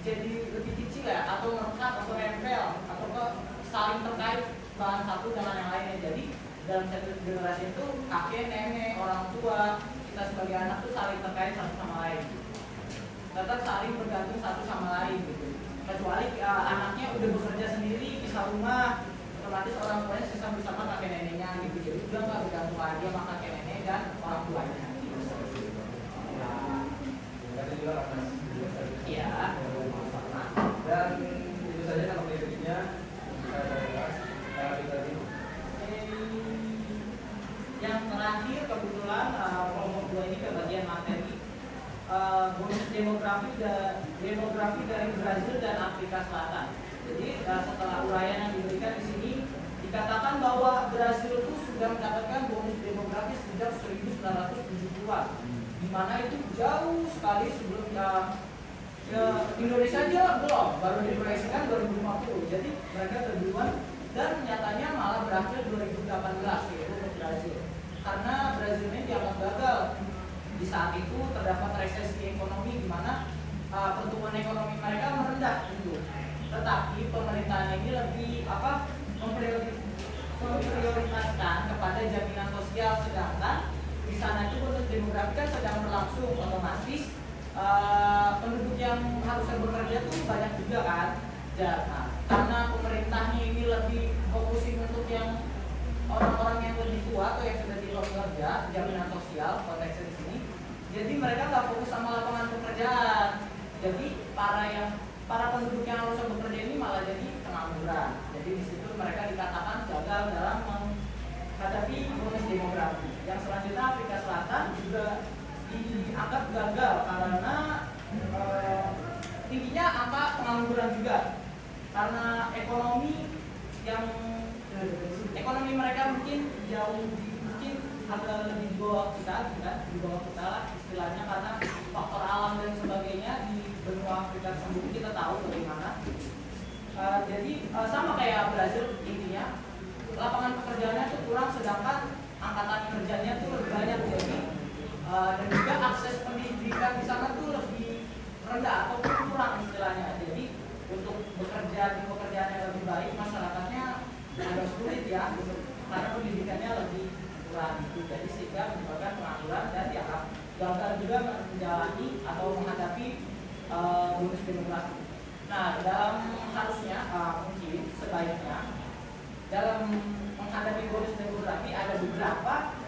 jadi lebih kecil ya, atau merekat atau nempel atau saling terkait bahan satu dengan yang lainnya. Jadi dalam satu generasi itu kakek, nenek, orang tua, kita sebagai anak tuh saling terkait satu sama lain, tetap saling bergantung satu sama lain gitu. Kecuali anaknya udah bekerja sendiri, pisah rumah, otomatis orang tuanya sisa bersama kakek neneknya gitu. Jadi udah nggak bergantung lagi sama kakek nenek dan orang tuanya. Iya. Dan itu saja nama kritiknya. Yang terakhir kebetulan kelompok 2 ini ke bagian materi bonus demografi dari Brazil dan Afrika Selatan. Jadi setelah uraian yang diberikan di sini dikatakan bahwa Brazil itu sudah mendapatkan bonus demografi sejak 1970-an, di mana itu jauh sekali sebelum Indonesia aja belum, baru diproyeksikan 2050. Jadi mereka terduluan, dan nyatanya malah berakhir 2018 yaitu untuk Brazil. Karena Brazil ini dianggap gagal. Di saat itu terdapat resesi ekonomi di mana pertumbuhan ekonomi mereka merendah gitu. Tetapi pemerintahnya ini lebih memprioritaskan kepada jaminan sosial, sedangkan di sana itu bonus demografi kan sedang berlangsung, otomatis penduduk yang harusnya bekerja tuh banyak juga kan. Nah, karena pemerintahnya ini lebih fokusin untuk yang orang-orang yang lebih tua atau yang sudah di luar kerja, jaminan sosial konteksnya di sini. Jadi mereka nggak fokus sama lapangan pekerjaan. Jadi para penduduk yang harusnya bekerja ini malah jadi pengangguran. Jadi di situ mereka dikatakan gagal dalam menghadapi bonus demografi. Yang selanjutnya Afrika Selatan juga dianggap gagal karena tingginya angka pengangguran juga, karena ekonomi mereka mungkin agak lebih di bawah kita lah istilahnya, karena faktor alam dan sebagainya di benua Afrika sendiri kita tahu bagaimana. Jadi sama kayak Brazil, intinya lapangan pekerjaannya itu kurang, sedangkan angkatan kerjanya itu lebih banyak. Jadi dan juga akses pendidikan di sana tuh lebih rendah atau kurang istilahnya. Jadi untuk bekerja di pekerjaan yang lebih baik masyarakatnya agak sulit ya, karena pendidikannya lebih kurang itu. Jadi sehingga menyebabkan pengangguran dan dianggap gagal juga menjalani atau menghadapi bonus demografi. Nah, harusnya mungkin sebaiknya dalam menghadapi bonus demografi ada beberapa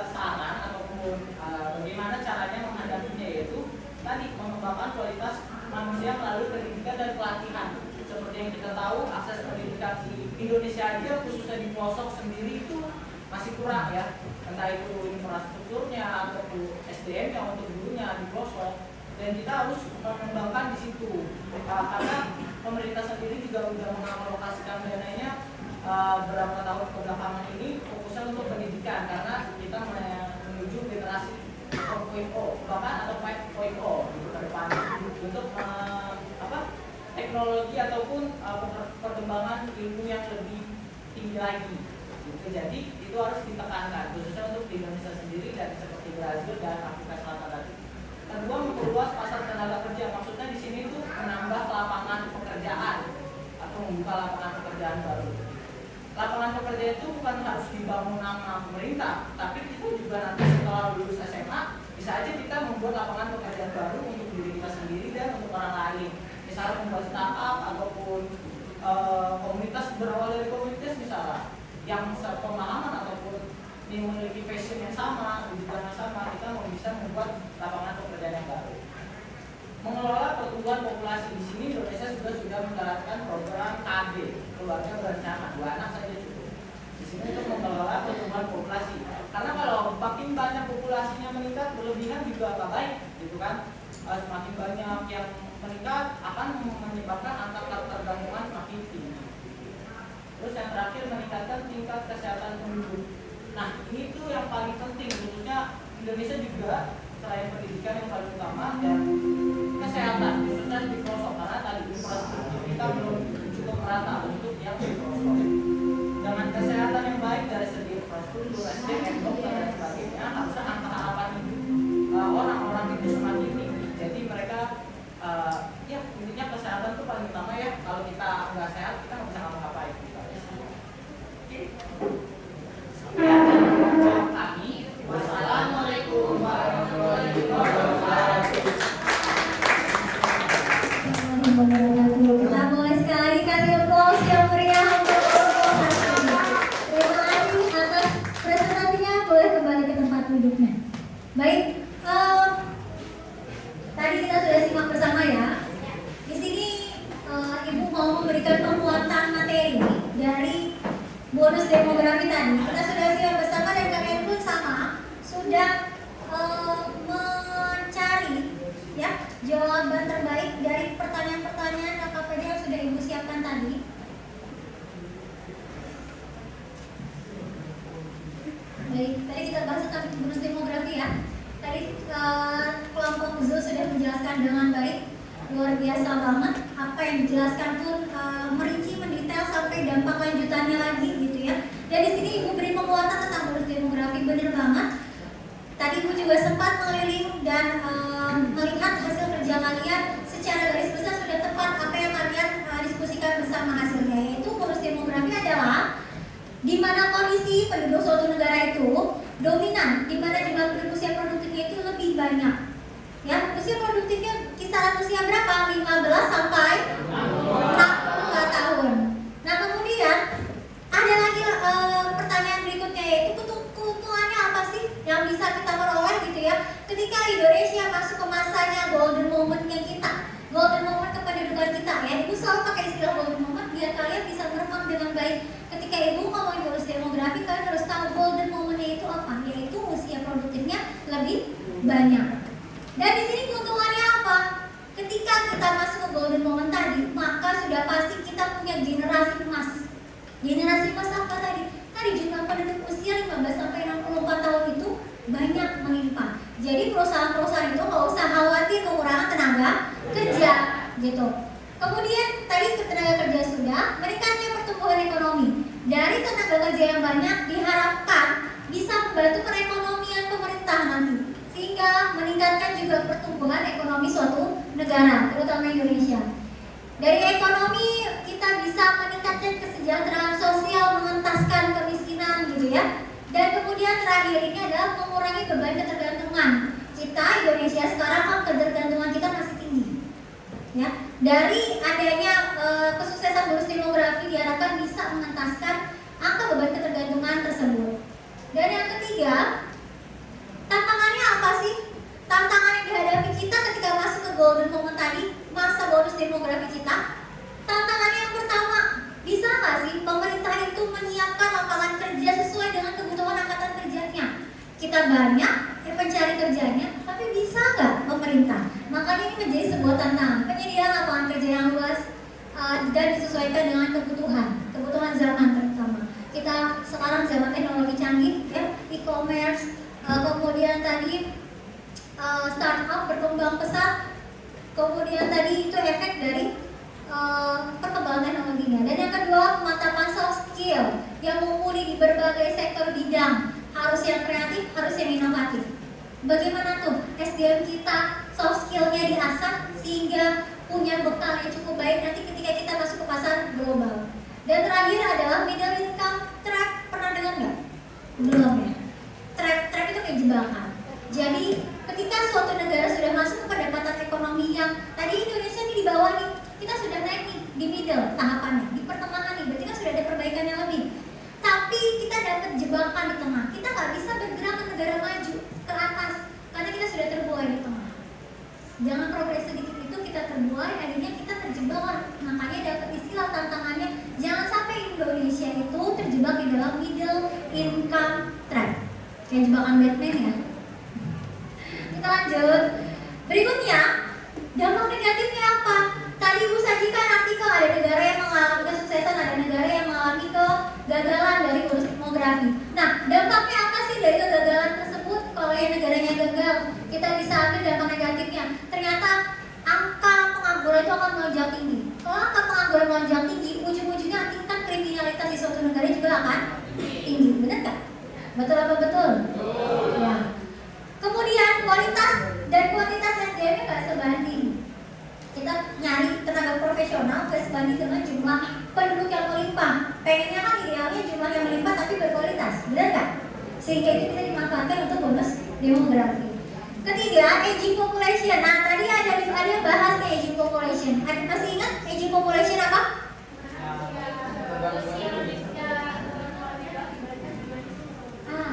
saran ataupun bagaimana caranya menghadapinya, yaitu tadi mengembangkan kualitas manusia melalui pendidikan dan pelatihan. Seperti yang kita tahu, akses pendidikan di Indonesia aja khususnya di pelosok sendiri itu masih kurang ya, entah itu infrastrukturnya ataupun SDM-nya untuk gurunya di pelosok, dan kita harus mengembangkan di situ. Karena pemerintah sendiri juga sudah mengalokasikan dananya berapa tahun kebelakangan ini fokusnya untuk pendidikan, karena kita menuju generasi 4.0 bahkan atau 5.0 gitu ke depan untuk teknologi ataupun perkembangan ilmu yang lebih tinggi lagi gitu. Jadi itu harus ditekankan khususnya untuk di Indonesia sendiri dan seperti Brazil dan Afrika Selatan tadi. Kedua, memperluas pasar tenaga kerja, maksudnya di sini tuh menambah lapangan pekerjaan atau membuka lapangan pekerjaan baru. Lapangan pekerjaan itu bukan harus dibangun nama pemerintah, tapi kita juga nanti setelah lulus SMA bisa aja kita membuat lapangan pekerjaan baru untuk diri kita sendiri dan untuk orang lain. Misalnya membuat startup ataupun komunitas, berawal dari komunitas misalnya yang sepemahaman ataupun yang memiliki passion yang sama, tujuan yang sama, kita mau bisa membuat lapangan pekerjaan yang baru. Mengelola pertumbuhan populasi di sini Indonesia sudah menjalankan program KB, keluarga berencana, 2 anak saja cukup. Di sini untuk mengelola pertumbuhan populasi. Karena kalau makin banyak populasinya meningkat berlebihan juga agak baik, gitu kan? Semakin banyak yang meningkat akan menyebabkan angka ketergantungan semakin tinggi. Terus yang terakhir, meningkatkan tingkat kesehatan penduduk. Nah, ini tuh yang paling penting, khususnya Indonesia juga selain pendidikan yang paling utama dan kesehatan, khususnya di pelosok, karena tadi infrastruktur kita belum cukup merata untuk yang di pelosok. Dengan kesehatan yang baik dari segi infrastruktur, SDM, dokter dan sebagainya, harusnya angka harapan orang-orang itu semakin tinggi. Jadi mereka ya intinya kesehatan itu paling utama ya. Kalau kita nggak sehat, kita nggak bisa ngapa-ngapain. Kami, wassalamualaikum warahmatullahi wabarakatuh. Kita mulai sekali lagi kasih aplaus yang meriah untuk terima kasih atas presentasinya. Boleh kembali ke tempat duduknya. Baik, tadi kita sudah simak bersama ya. Di sini Ibu mau memberikan penguatan materi dari bonus demografi tadi. Kita sudah siap bersama dan kalian pun sama sudah mencari ya jawaban terbaik dari pertanyaan-pertanyaan KKPD yang sudah Ibu siapkan tadi. Baik, tadi kita bahas tentang bonus demografi ya. Tadi kelompok Zul sudah menjelaskan dengan baik, luar biasa banget. Apa yang dijelaskan pun merinci, mendetail sampai dampak lanjutannya lagi gitu ya. Dan di sini Ibu beri penguatan tentang bonus demografi, bener banget. Tadi Ibu juga sempat melirik dan melihat hasil kerja kalian secara garis besar sudah tepat apa yang kalian diskusikan bersama hasilnya, yaitu bonus demografi adalah di mana kondisi penduduk suatu negara itu dominan, di mana jumlah penduduk usia produktifnya itu lebih banyak. Ya, usia produktifnya kisaran usia berapa? 15 sampai 64 tahun. Nah, kemudian ada lagi pertanyaan berikutnya, yaitu keuntungannya apa sih yang bisa kita peroleh gitu ya ketika Indonesia masuk ke masanya golden moment-nya kita, golden moment kependudukan kita ya. Ibu selalu pakai istilah golden moment biar kalian bisa merekam dengan baik. Ketika Ibu ngomongin bonus demografi, kalian harus tahu golden moment-nya itu apa, yaitu usia produktifnya lebih banyak. Dan di sini keuntungannya apa? Ketika kita masuk ke golden moment tadi, maka sudah pasti kita punya generasi emas. Generasi emas apa tadi? Tadi jumlah penduduk usia 15 sampai 64 tahun itu banyak melimpah. Jadi perusahaan-perusahaan itu nggak usah khawatir kekurangan tenaga kerja gitu. Kemudian tadi tenaga kerja sudah, meningkatnya pertumbuhan ekonomi. Dari tenaga kerja yang banyak diharapkan bisa membantu perekonomian pemerintah nanti, sehingga meningkatkan juga pertumbuhan ekonomi suatu negara, terutama Indonesia. Dari ekonomi kita bisa meningkatkan kesejahteraan sosial, mengentaskan kemiskinan gitu ya. Dan kemudian terakhir ini adalah mengurangi beban ketergantungan. Kita Indonesia sekarang kan ketergantungan kita masih tinggi. Ya, dari adanya kesuksesan bonus demografi diharapkan bisa mengentaskan angka beban ketergantungan tersebut. Dan yang ketiga, tantangannya apa sih? Tantangan yang dihadapi kita ketika masuk ke golden moment tadi, masa bonus demografi kita. Tantangan yang pertama, bisa nggak sih pemerintah itu menyiapkan lapangan kerja sesuai dengan kebutuhan kita banyak pencari kerjanya, tapi bisa nggak pemerintah? Makanya ini menjadi sebuah tantangan penyediaan lapangan kerja yang luas dan disesuaikan dengan kebutuhan zaman terutama. Kita sekarang zaman teknologi canggih, ya, e-commerce, kemudian tadi startup berkembang pesat, kemudian tadi itu efek dari perkembangan teknologinya. Dan yang kedua, pemantapan soft skill yang mumpuni di berbagai sektor bidang, harus yang kreatif, harus yang inovatif. Bagaimana tuh SDM kita soft skillnya diasah sehingga punya bekal yang cukup baik nanti ketika kita masuk ke pasar global. Dan terakhir adalah middle income trap. Pernah dengar nggak? Belum ya? Trap itu kayak jebakan. Jadi ketika suatu negara sudah masuk ke pendapatan ekonomi yang tadi Indonesia ini di bawah nih, kita sudah naik nih di middle tahapannya, di pertengahan nih, berarti kan sudah ada perbaikan yang lebih. Tapi kita dapat jebakan di tengah. Kita nggak bisa bergerak ke negara maju ke atas karena kita sudah terbuai di tengah. Jangan progres sedikit itu kita terbuai, akhirnya kita terjebak. Makanya dapat istilah tantangannya, jangan sampai Indonesia itu terjebak di dalam middle income trap. Kayak jebakan Batman ya. Kita lanjut. Berikutnya, dampak negatifnya apa? Tadi Ibu sajikan artikel, ada negara yang mengalami kesuksesan, ada negara yang mengalami kegagalan dari bonus demografi. Nah, dampaknya apa sih dari kegagalan tersebut? Kalau yang negaranya gagal, kita bisa ambil dampak negatifnya. Ternyata angka pengangguran itu akan melonjak tinggi. Kalau angka pengangguran melonjak tinggi, ujung-ujungnya tingkat kriminalitas di suatu negara juga akan tinggi. Benar nggak? Betul apa betul? Ya. Kemudian kualitas dan kuantitas SDM-nya nggak sebanding. Kita nyari tenaga profesional nggak sebanding dengan jumlah penduduk yang melimpah. Pengennya kan idealnya jumlah yang melimpah tapi berkualitas, benar nggak? Sehingga itu bisa dimanfaatkan untuk bonus demografi. Ketiga, aging population. Nah, tadi ada bahas nih aging population. Masih ingat aging population apa?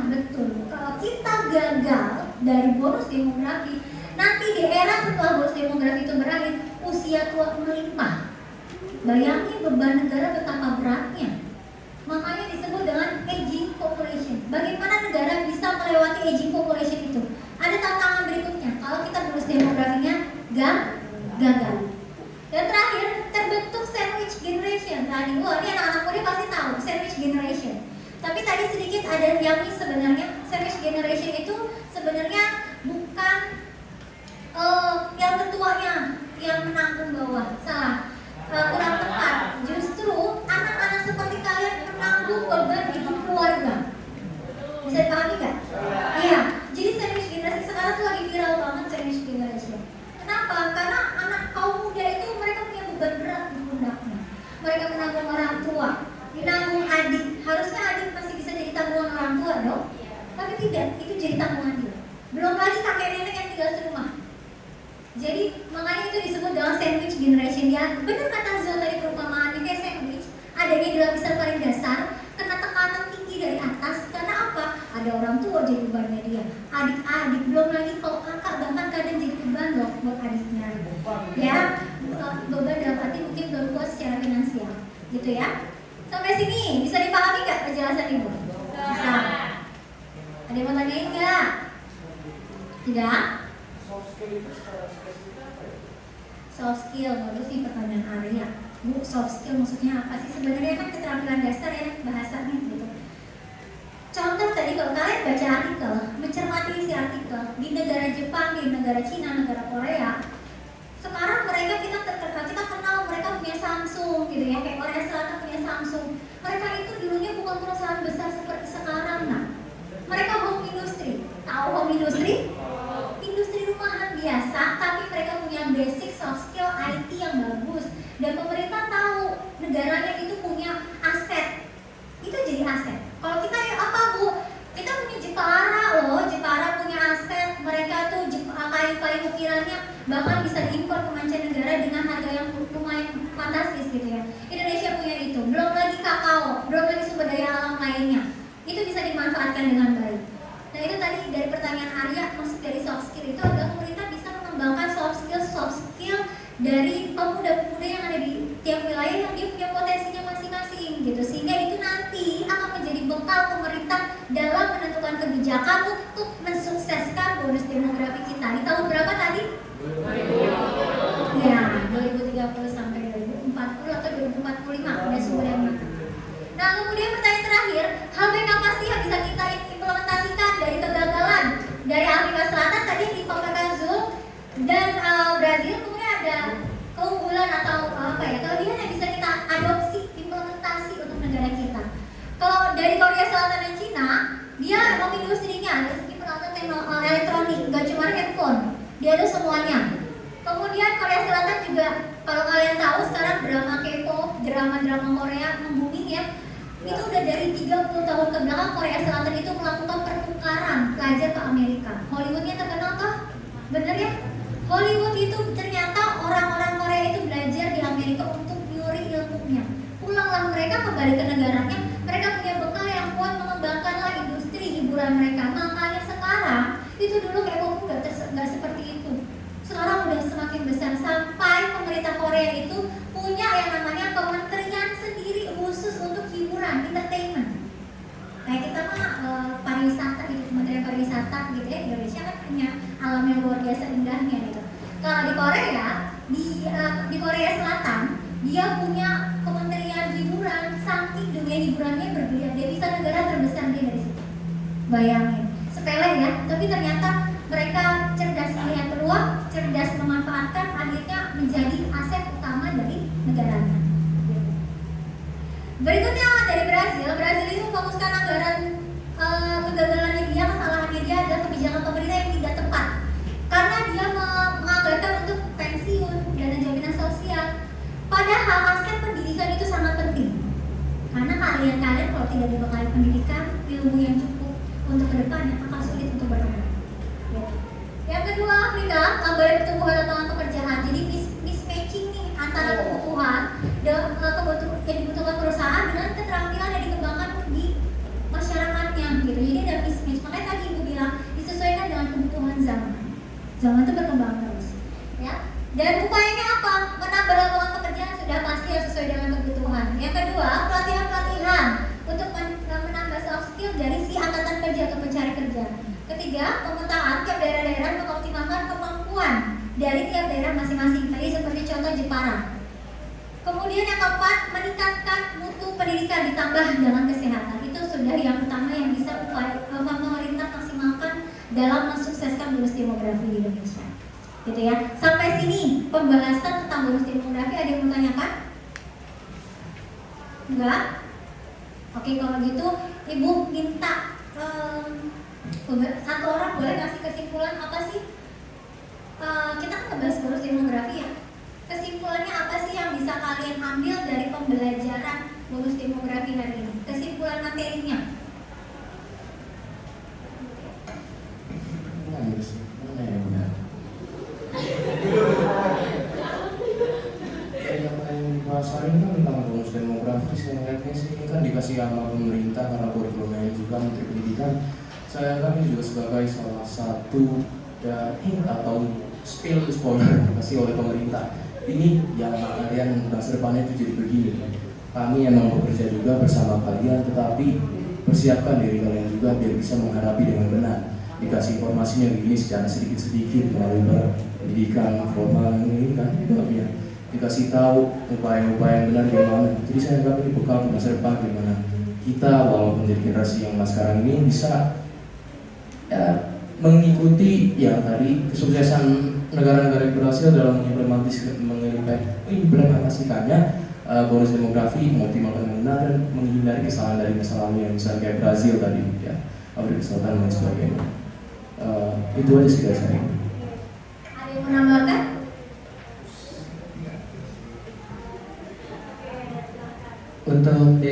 Betul. Kalau kita gagal dari bonus demografi, nanti di era setelah bonus demografi itu berakhir, usia tua melimpah. Bayangin beban negara betapa beratnya. Makanya disebut dengan aging population. Bagaimana negara bisa melewati aging population itu? Ada tantangan berikutnya. Kalau kita bonus demografinya gagal. Dan terakhir, terbentuk sandwich generation. Tadi, ini anak-anak muda pasti tahu sandwich generation. Tapi tadi sedikit ada yang sebenarnya sandwich generation itu sebenarnya bukan yang tertuanya yang menanggung bawah. Salah, kurang tepat. Justru anak-anak seperti kalian menanggung beban hidup keluarga. Bisa dipahami nggak? Iya. Jadi sandwich generation sekarang tuh lagi viral banget sandwich generation. Kenapa? Karena anak kaum muda itu mereka punya beban berat di pundaknya. Mereka menanggung orang tua, menanggung adik. Harusnya adik masih bisa jadi tanggungan orang tua dong. Tapi tidak, itu jadi tanggungan dia. Belum lagi kakek nenek yang tinggal di rumah. Jadi makanya itu disebut dengan sandwich generation ya. Benar kata Zul tadi perumpamaannya kayak sandwich. Adanya di lapisan paling dasar, kena tekanan tinggi dari atas. Karena apa? Ada orang tua jadi bebannya dia. Adik-adik, belum lagi kalau kakak bahkan kadang jadi beban loh buat adiknya. Ya, beban dalam arti mungkin belum kuat secara finansial. Gitu ya. Sampai sini bisa dipahami nggak penjelasan Ibu? Bisa. Ada yang mau tanyain nggak? Tidak? Soft skill itu secara spesifik apa ya? Soft skill, bagus nih pertanyaan Arya. Bu, soft skill maksudnya apa sih? Sebenarnya kan keterampilan dasar ya bahasanya gitu. Contoh tadi kalau kalian baca artikel, mencermati isi artikel di negara Jepang, di negara Cina, negara Korea, sekarang mereka kita kenal mereka punya Samsung gitu ya, kayak Korea Selatan punya Samsung. Mereka itu dulunya bukan perusahaan besar seperti sekarang, nah. Mereka home industry. Tahu home industry? Industri rumahan biasa, tapi mereka punya basic soft skill IT yang bagus. Dan pemerintah tahu negaranya itu punya aset. Itu jadi aset. Kalau kita ya apa Bu? Kita punya Jepara loh, Jepara punya aset. Mereka tuh kayu ukirannya bahkan bisa diimpor ke mancanegara dengan harga yang lumayan fantastis gitu ya. Indonesia punya itu. Belum lagi kakao, belum lagi sumber daya alam lainnya. Itu bisa dimanfaatkan dengan baik. Nah itu tadi dari pertanyaan Arya, maksud dari soft skill itu adalah pemerintah bisa mengembangkan soft skill dari pemuda-pemuda yang ada di tiap wilayah yang dia punya potensinya masing-masing gitu, sehingga itu nanti akan menjadi bekal pemerintah dalam menentukan kebijakan untuk hal baik apa sih yang bisa kita implementasikan dari kegagalan dari Afrika Selatan tadi di Papakan Zul dan Brazil, kemudian ada keunggulan atau kelebihan yang bisa kita adopsi, implementasi untuk negara kita. Kalau dari Korea Selatan dan Cina, dia industrinya dari segi peralatan elektronik, gak cuma handphone, dia ada semuanya. Kemudian Korea Selatan juga, kalau kalian tahu sekarang drama K-pop, drama-drama Korea membuming ya. Itu udah dari 30 tahun ke belakang Korea Selatan itu melakukan pertukaran pelajar ke Amerika. Hollywoodnya terkenal toh? Bener ya? Hollywood itu ternyata orang-orang Korea itu belajar di Amerika untuk nyuri ilmunya. Pulanglah mereka kembali ke negaranya, mereka punya bekal yang kuat mengembangkanlah industri hiburan mereka. Makanya sekarang itu dulu K-pop nggak seperti itu. Sekarang udah semakin besar sampai pemerintah Korea itu punya yang namanya kementerian sendiri khusus untuk hiburan, entertainment. Kayak kita mah pariwisata gitu, Kementerian Pariwisata gitu ya, Indonesia kan punya alam yang luar biasa indahnya gitu. Kalau di Korea, di Korea Selatan dia punya kementerian hiburan, saking dunia hiburannya bergeliat, dia bisa negara terbesar dia dari situ. Bayangin, sepele ya, tapi ternyata mereka cerdas melihat peluang, cerdas memanfaatkan, akhirnya menjadi aset utama dari negaranya. Berikutnya dari Brazil ini memfokuskan anggaran kegagalannya dia, kesalahannya dia adalah kebijakan pemerintah yang tidak tepat. Karena dia menganggarkan untuk pensiun, dana jaminan sosial. Padahal aspek pendidikan itu sangat penting. Karena kalian kalau tidak dibekali pendidikan, ilmu yang cukup untuk kedepannya akan sulit untuk berkembang. Yang kedua, Afrika lambai pertumbuhan lapangan pekerjaan. Jadi mismatching nih antara kebutuhan yang dibutuhkan perusahaan dengan keterampilan yang dikembangkan di masyarakatnya gitu. Jadi ada mismatch. Makanya tadi Ibu bilang disesuaikan dengan kebutuhan zaman. Zaman itu berkembang terus, ya. Dan upayanya apa? Menambah lapangan pekerjaan sudah pasti yang sesuai dengan kebutuhan. Yang kedua, pelatihan untuk menambah soft skill dari si angkatan kerja atau pencari kerja. Ketiga, pemetaan tiap daerah-daerah mengoptimalkan kemampuan dari tiap daerah masing-masing. Tadi seperti contoh Jepara. Kemudian yang keempat, meningkatkan mutu pendidikan ditambah dengan kesehatan. Itu sudah yang utama yang bisa pemerintah maksimalkan dalam mensukseskan bonus demografi di Indonesia. Gitu ya. Sampai sini pembahasan tentang bonus demografi, ada yang mau tanyakan? Enggak? Oke, kalau gitu Ibu minta satu orang boleh kasih kesimpulan apa sih? Kita kan ngebahas bonus demografi ya. Kesimpulannya apa sih yang bisa kalian ambil dari pembelajaran bonus demografi hari ini? Kesimpulan materinya. Yang dibahas ini kan tentang bonus demografi. Saya lihatnya sih ini kan dikasih sama pemerintah karena kurikulumnya juga Menteri Pendidikan. Saya kan juga sebagai salah satu dari atau spoiler dikasih oleh pemerintah. Ini yang masa depannya itu jadi begini. Kami emang bekerja juga bersama kalian, tetapi persiapkan diri kalian juga biar bisa menghadapi dengan benar. Dikasih informasinya begini secara sedikit-sedikit melalui pendidikan formal ini kan juga biar dikasih tahu upaya-upaya yang benar gimana. Jadi saya anggap ini bekal ke masa depan gimana kita walaupun jadi generasi yang sekarang ini bisa mengikuti yang tadi kesuksesan negara-negara yang berhasil dalam mengimplementasikannya bonus demografi, mengoptimalkan dengan benar dan menghindari kesalahan dari masa lalu yang misalnya kayak Brazil tadi ya, Afrika Selatan dan sebagainya. Itu aja sih dari saya. Ada yang menambahkan? Untuk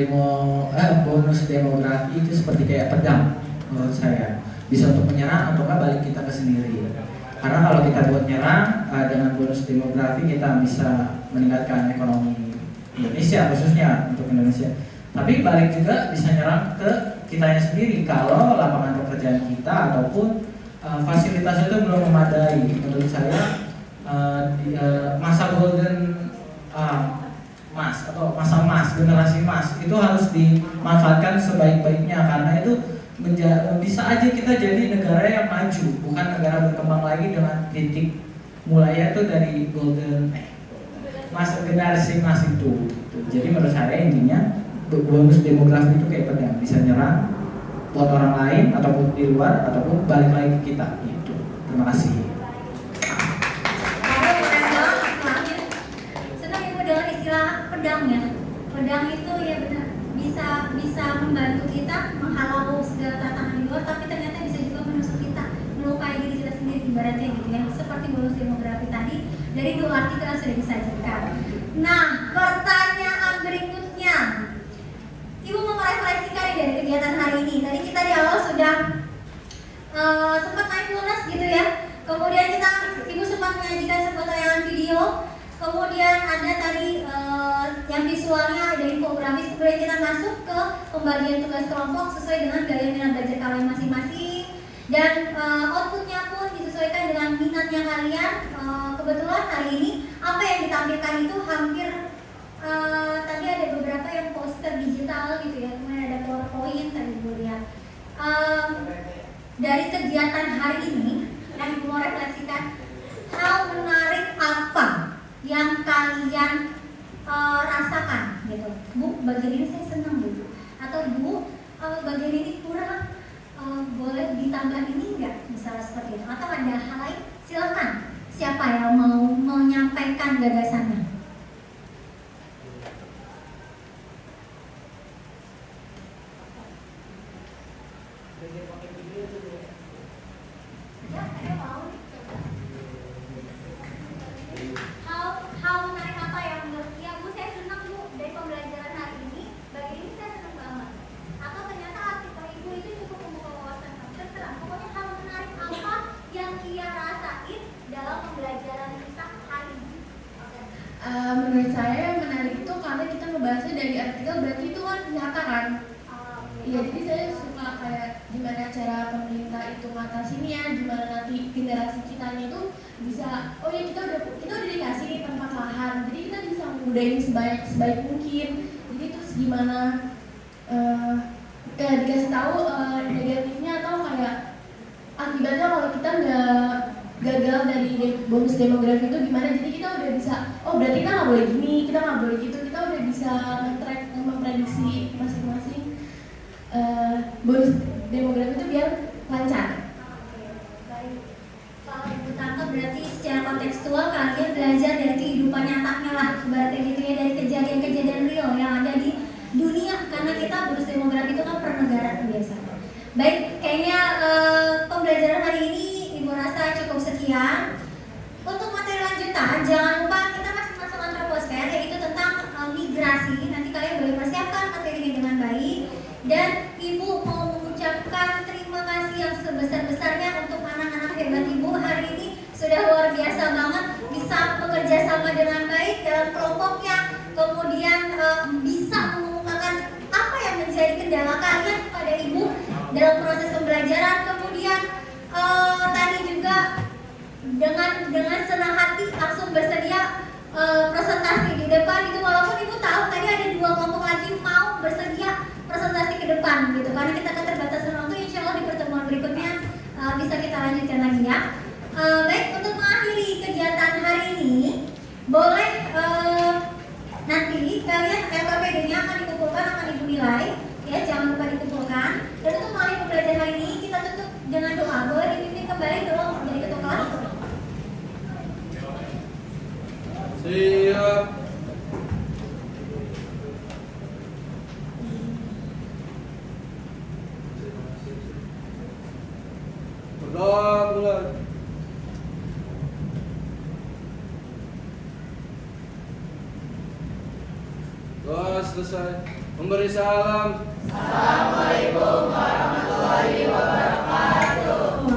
bonus demografi itu seperti kayak pedang menurut saya, bisa untuk menyerang ataukah balik kita ke sendiri. Karena kalau kita buat nyerang dengan bonus demografi kita bisa meningkatkan ekonomi Indonesia khususnya untuk Indonesia. Tapi balik juga bisa nyerang ke kitanya sendiri kalau lapangan pekerjaan kita ataupun fasilitas itu belum memadai. Menurut saya masa golden emas atau masa emas, generasi emas itu harus dimanfaatkan sebaik-baiknya karena itu bisa aja kita jadi negara yang maju, bukan negara berkembang lagi dengan titik mulainya itu dari golden masa generasi emas itu. Jadi menurut saya intinya bonus demografi itu kayak pedang, bisa nyerang buat orang lain ataupun di luar ataupun balik lagi ke kita. Itu. Terima kasih. Senang ibu dengan istilah pedang ya. Pedang itu ya benar bisa membantu kita menghalau segala tantangan di luar, tapi ternyata bisa juga menusuk kita, melukai diri kita sendiri ibaratnya gitu ya. Seperti bonus demografi tadi dari 2 artikel yang sudah disajikan. Nah, pertanyaan berikutnya. Ibu mau merefleksikan dari kegiatan hari ini. Tadi kita di awal sudah sempat mindfulness gitu ya. Kemudian ibu sempat menyajikan sebuah tayangan video. Kemudian ada tadi yang visualnya ada infografis. Kemudian kita masuk ke pembagian tugas kelompok sesuai dengan gaya minat belajar kalian masing-masing. Dan outputnya pun disesuaikan dengan minatnya kalian. Kebetulan hari ini apa yang ditampilkan itu hampir tadi ada beberapa yang poster digital gitu ya, kemudian ada PowerPoint tadi ibu lihat. Dari kegiatan hari ini yang ibu mau refleksikan, hal menarik apa yang kalian rasakan gitu. Bu, bagian ini saya senang bu, atau bu bagian ini kurang, boleh ditambah ini enggak, misalnya seperti itu. Atau ada hal lain, silakan. Siapa yang mau menyampaikan gagasannya? Hal menarik apa yang menurut ya bu, saya senang bu dari pembelajaran hari ini, bagian ini saya senang banget. Atau ternyata artikel ibu itu cukup membuka wawasan kami. Terserah, pokoknya hal menarik apa yang Kia rasain dalam pembelajaran kita hari ini. Menurut saya yang menarik itu karena kita ngebahasnya dari artikel, berarti itu kan nyata kan. Iya, jadi saya suka kayak gimana cara pemerintah itu ngatasinnya, gimana nanti generasi kitanya itu bisa, oh ya kita udah dikasih tempat lahan, jadi kita bisa menggunain sebaik mungkin. Jadi terus gimana dikasih tahu negatifnya atau kayak akibatnya kalau kita nggak gagal dari bonus demografi itu gimana. Jadi kita udah bisa, oh berarti kita nggak boleh gini, kita nggak boleh gitu, kita udah bisa memprediksi masing-masing bonus demografi itu biar lancar. Baik. Kalau ibu tangkap berarti secara kontekstual kalian belajar dari kehidupan nyatanya lah, berarti gitu ya, dari kejadian-kejadian real yang ada di dunia, karena kita bonus demografi itu kan per negara biasanya. Baik, kayaknya pembelajaran hari ini ibu rasa cukup sekian. Untuk materi lanjutan, jangan lupa kita masih masuk antroposfer, yaitu tentang migrasi. Nanti kalian boleh persiapkan materinya dengan baik. Dan ibu mau mengucapkan terima kasih yang sebesar-besarnya untuk anak-anak hebat ibu hari ini. Sudah luar biasa banget bisa bekerja sama dengan baik dalam kelompoknya. Kemudian bisa mengemukakan apa yang menjadi kendala kalian kepada ibu dalam proses pembelajaran. Kemudian tadi juga dengan senang hati langsung bersedia presentasi di depan itu, walaupun ibu tahu tadi ada 2 kelompok lagi mau bersedia presentasi ke depan gitu, karena kita keterbatasan waktu. Insya Allah di pertemuan berikutnya bisa kita lanjutkan lagi ya. Baik, untuk mengakhiri kegiatan hari ini, boleh nanti kalian LKPD-nya akan dikumpulkan, akan ibu nilai ya, jangan lupa dikumpulkan. Dan untuk mengakhiri pembelajaran hari ini kita tutup dengan doa. Boleh dipimpin kembali doa dari ketua kelas. Siap. Berdoa bulan. Doa selesai. Memberi salam. Waalaikumsalam warahmatullahi wabarakatuh.